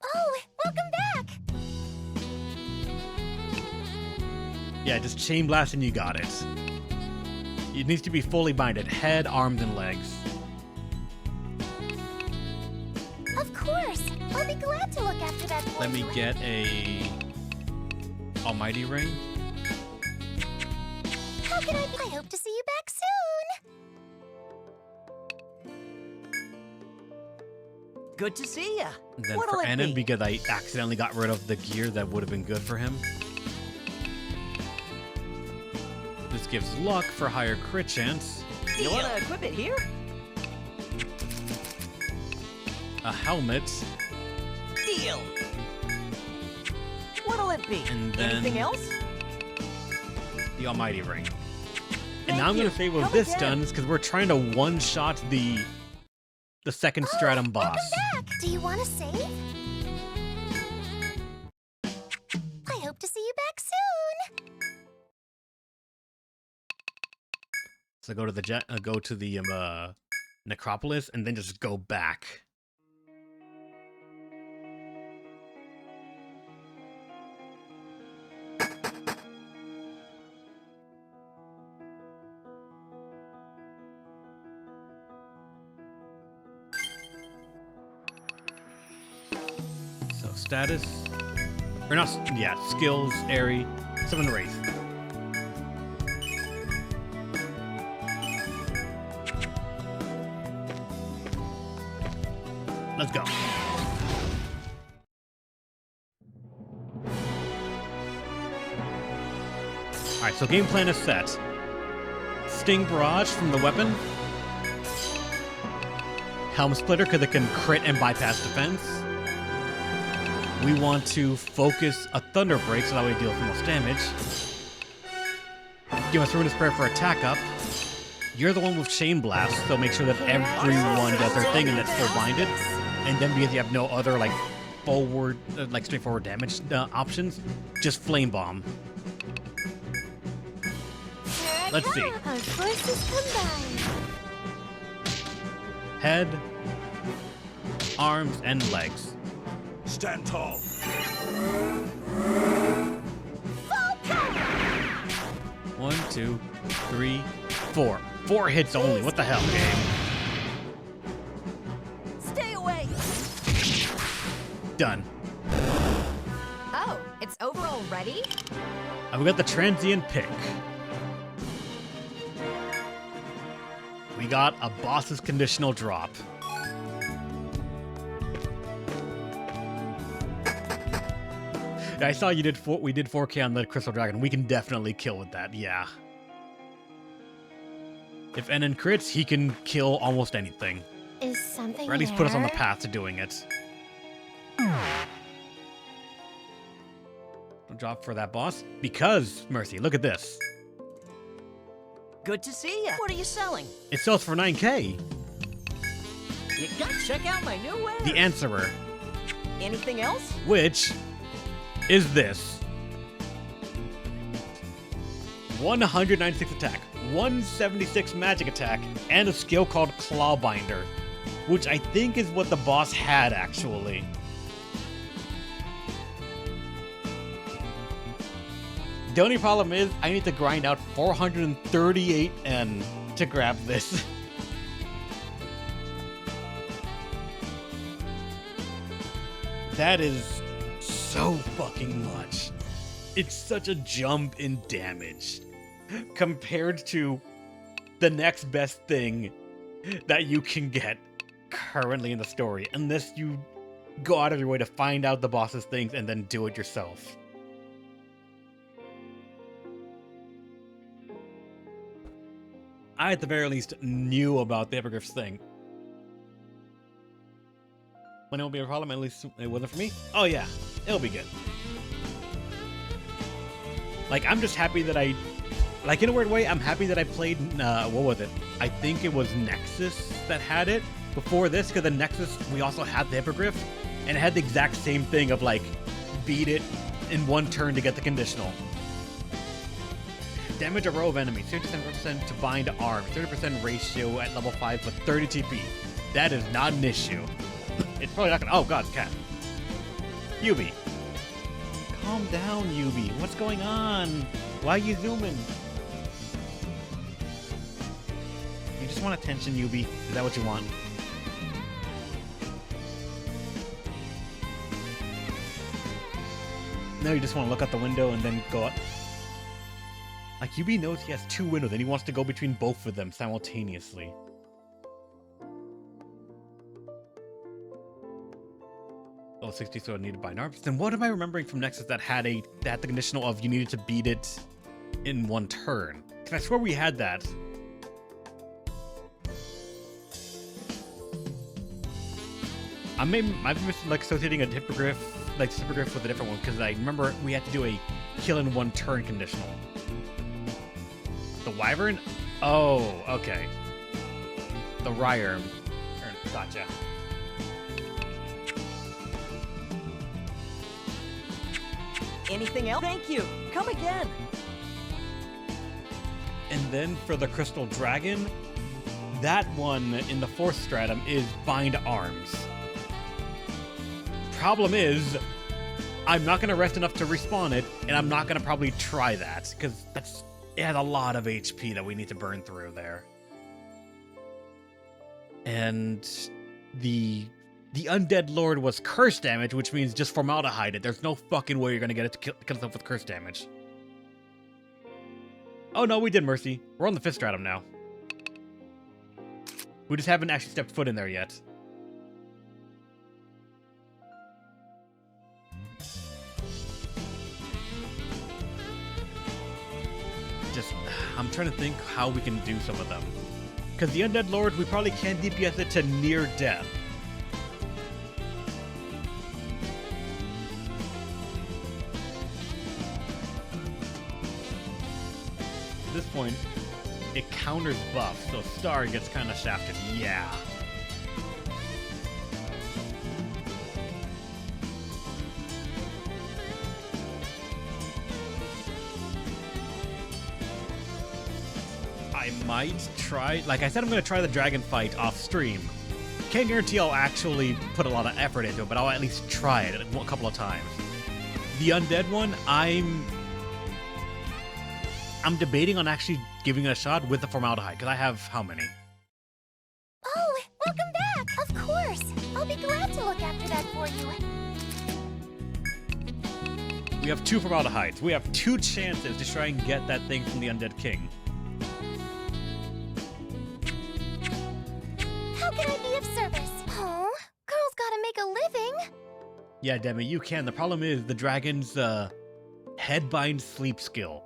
Oh, welcome back! Yeah, just chain blast and you got it. It needs to be fully binded, head, arms, and legs. Of course! I'll be glad to look after that for Let me you. get a almighty ring. How can I be? I hope to see you back soon! Good to see ya. And then What'll for it Enon, be? because I accidentally got rid of the gear that would have been good for him. This gives luck for higher crit chance. You wanna equip it here? A helmet. Deal. What'll it be? And then- Anything else? The almighty ring. Thank And now I'm you. gonna say with Come this again. done, because we're trying to one-shot the second stratum boss. Welcome back! Do you want to save? I hope to see you back soon! So go to the necropolis and then just go back. So status, or not? Yeah, skills, Airy, summon Wraith. Let's go. Alright, so game plan is set. Sting Barrage from the weapon. Helm Splitter, because it can crit and bypass defense. We want to focus a Thunder Break, so that way it deals the most damage. Give us Ruinous Prayer for attack up. You're the one with Chain Blast, so make sure that everyone does their thing and it's full binded. And then because you have no other like forward, straightforward damage options, just Flame Bomb. Let's see. Our forces combine. Head, arms, and legs. Stand tall. Full power! 1, 2, 3, 4. 4 hits only. What the hell, game? Stay away! Done. Oh, it's over already? We got the transient pick. We got a boss's conditional drop. I saw you did we did 4K on the Crystal Dragon. We can definitely kill with that, yeah. If Enon crits, he can kill almost anything. Is something Or at least put us on the there? path to doing it. Don't drop for that boss. Because, Mercy, look at this. Good to see ya. What are you selling? It sells for 9K. You gotta check out my new wares. The Answerer, Anything else? which is this. 196 attack, 176 magic attack, and a skill called Clawbinder, which I think is what the boss had, actually. The only problem is I need to grind out 438 N to grab this. That is so fucking much. It's such a jump in damage compared to the next best thing that you can get currently in the story, unless you go out of your way to find out the boss's things and then do it yourself. I, at the very least, knew about the Hippogriff's thing. When it won't be a problem, at least it wasn't for me. Oh yeah, it'll be good. Like, I'm just happy that in a weird way, I'm happy that I played, what was it? I think it was Nexus that had it before this, because the Nexus, we also had the Hippogriff, and it had the exact same thing of, like, beat it in one turn to get the conditional. Damage a row of enemies, 37% to bind arms, 30% ratio at level 5 with 30 TP. That is not an issue. It's probably not gonna. Oh god, cat. Yubi. Calm down, Yubi. What's going on? Why are you zooming? You just want attention, Yubi. Is that what you want? No, you just want to look out the window and then go up. Like, Yubi knows he has 2 windows and he wants to go between both of them simultaneously. Oh, 60, so I need to bind arms. Then what am I remembering from Nexus that had the conditional of you needed to beat it in 1 turn? Because I swear we had that. I might be like associating a hippogriff, with a different one, because I remember we had to do a kill in 1 turn conditional. The wyvern? Oh, okay. The Ryerm. Gotcha. Anything else? Thank you. Come again. And then for the Crystal Dragon, that one in the 4th stratum is bind arms. Problem is, I'm not going to rest enough to respawn it, and I'm not going to probably try that, because it has a lot of HP that we need to burn through there. And the Undead Lord was curse damage, which means just formaldehyde it. There's no fucking way you're going to get it to kill itself with curse damage. Oh no, we did Mercy. We're on the 5th stratum now. We just haven't actually stepped foot in there yet. I'm trying to think how we can do some of them. Because the Undead Lord, we probably can't DPS it to near death. At this point, it counters buff, so Star gets kind of shafted. Yeah. I might try, like I said, I'm going to try the dragon fight off stream. Can't guarantee I'll actually put a lot of effort into it, but I'll at least try it a couple of times. The undead one, I'm debating on actually giving it a shot with the formaldehyde, because I have how many? Oh, welcome back! Of course! I'll be glad to look after that for you. We have 2 formaldehydes. We have 2 chances to try and get that thing from the Undead King. How can I be of service? Oh, girls gotta make a living. Yeah, Demi, you can. The problem is the dragon's headbind sleep skill.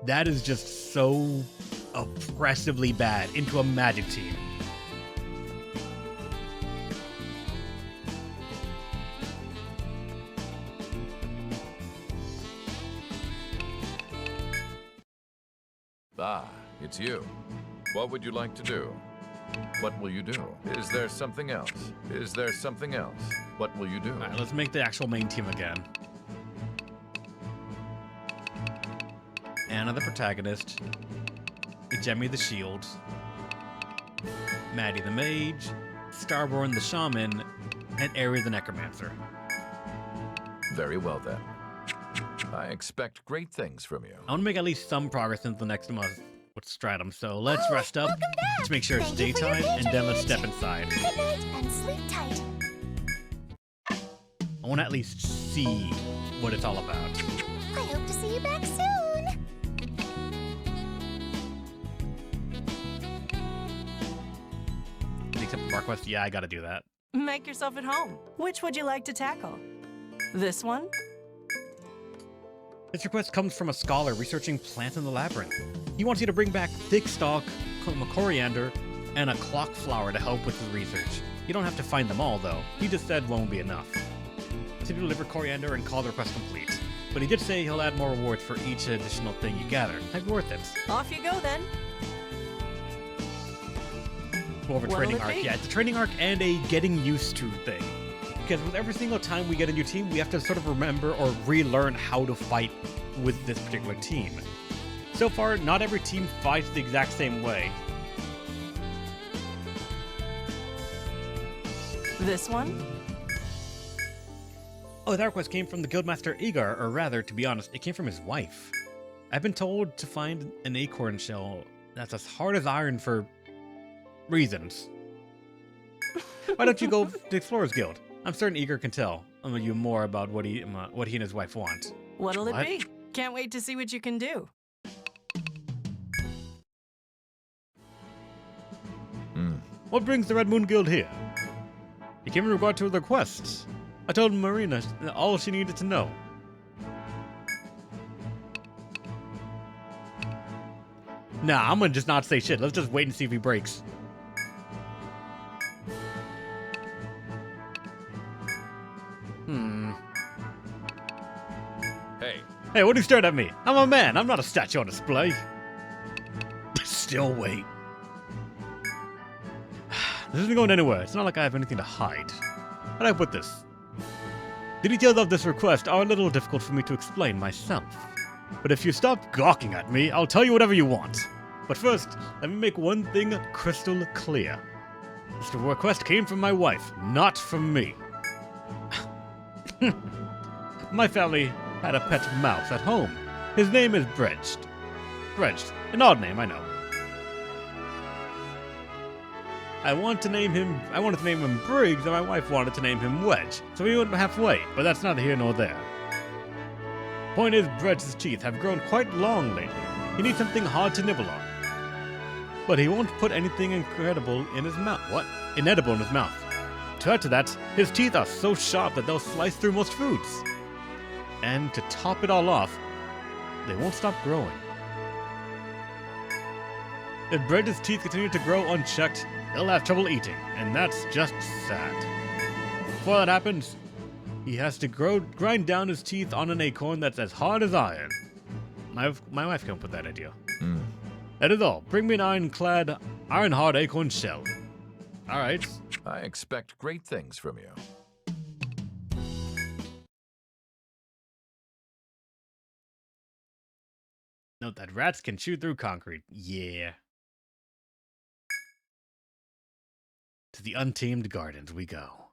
That is just so oppressively bad into a magic team. Ah, it's you. What would you like to do? What will you do? Is there something else? Is there something else? What will you do? Alright, let's make the actual main team again. Anna the protagonist, Jemmy the shield, Maddie the mage, Starborn the shaman, and Aerie the necromancer. Very well then. I expect great things from you. I want to make at least some progress into the next month with Stratum, so let's rest up welcome back. to make sure it's Thank you for your daytime, and then let's step patronage. inside. Good night and sleep tight. I want to at least see what it's all about. I hope to see you back soon. Except for Marquest, yeah, I gotta do that. Make yourself at home. Which would you like to tackle? This one? This request comes from a scholar researching plants in the labyrinth. He wants you to bring back thick stalk, coriander, and a clock flower to help with his research. You don't have to find them all, though. He just said one will be enough. To deliver coriander and call the request complete. But he did say he'll add more rewards for each additional thing you gather. Might be worth it. Off you go then. More of a What'll training it arc. be? Yeah, it's a training arc and a getting used to thing. Because with every single time we get a new team, we have to sort of remember or relearn how to fight with this particular team. So far, not every team fights the exact same way. This one? Oh, that request came from the Guildmaster Igar, or rather, to be honest, it came from his wife. I've been told to find an acorn shell that's as hard as iron for reasons. Why don't you go to the Explorers Guild? I'm certain Igar can tell you more about what he and his wife want. What'll What? it be? Can't wait to see what you can do. What brings the Red Moon Guild here? He came in regard to the requests. I told Marina all she needed to know. Nah, I'm gonna just not say shit. Let's just wait and see if he breaks. Hey, what are you staring at me? I'm a man. I'm not a statue on display. Still wait. This isn't going anywhere. It's not like I have anything to hide. How do I put this? The details of this request are a little difficult for me to explain myself. But if you stop gawking at me, I'll tell you whatever you want. But first, let me make one thing crystal clear. This request came from my wife, not from me. My family had a pet mouse at home. His name is Bredged. Bredged, an odd name, I know. I wanted to name him Briggs, and my wife wanted to name him Wedge, so we went halfway, but that's neither here nor there. Point is, Bredged's teeth have grown quite long lately. He needs something hard to nibble on. But he won't put anything incredible in his mouth. What? Inedible in his mouth. To add to that, his teeth are so sharp that they'll slice through most foods. And to top it all off, they won't stop growing. If Bredged's teeth continue to grow unchecked, he'll have trouble eating, and that's just sad. Before that happens, he has to grind down his teeth on an acorn that's as hard as iron. My wife came up with that idea. That is all. Bring me an iron-clad, iron-hard acorn shell. Alright. I expect great things from you. Note that rats can chew through concrete. Yeah. To the untamed gardens we go.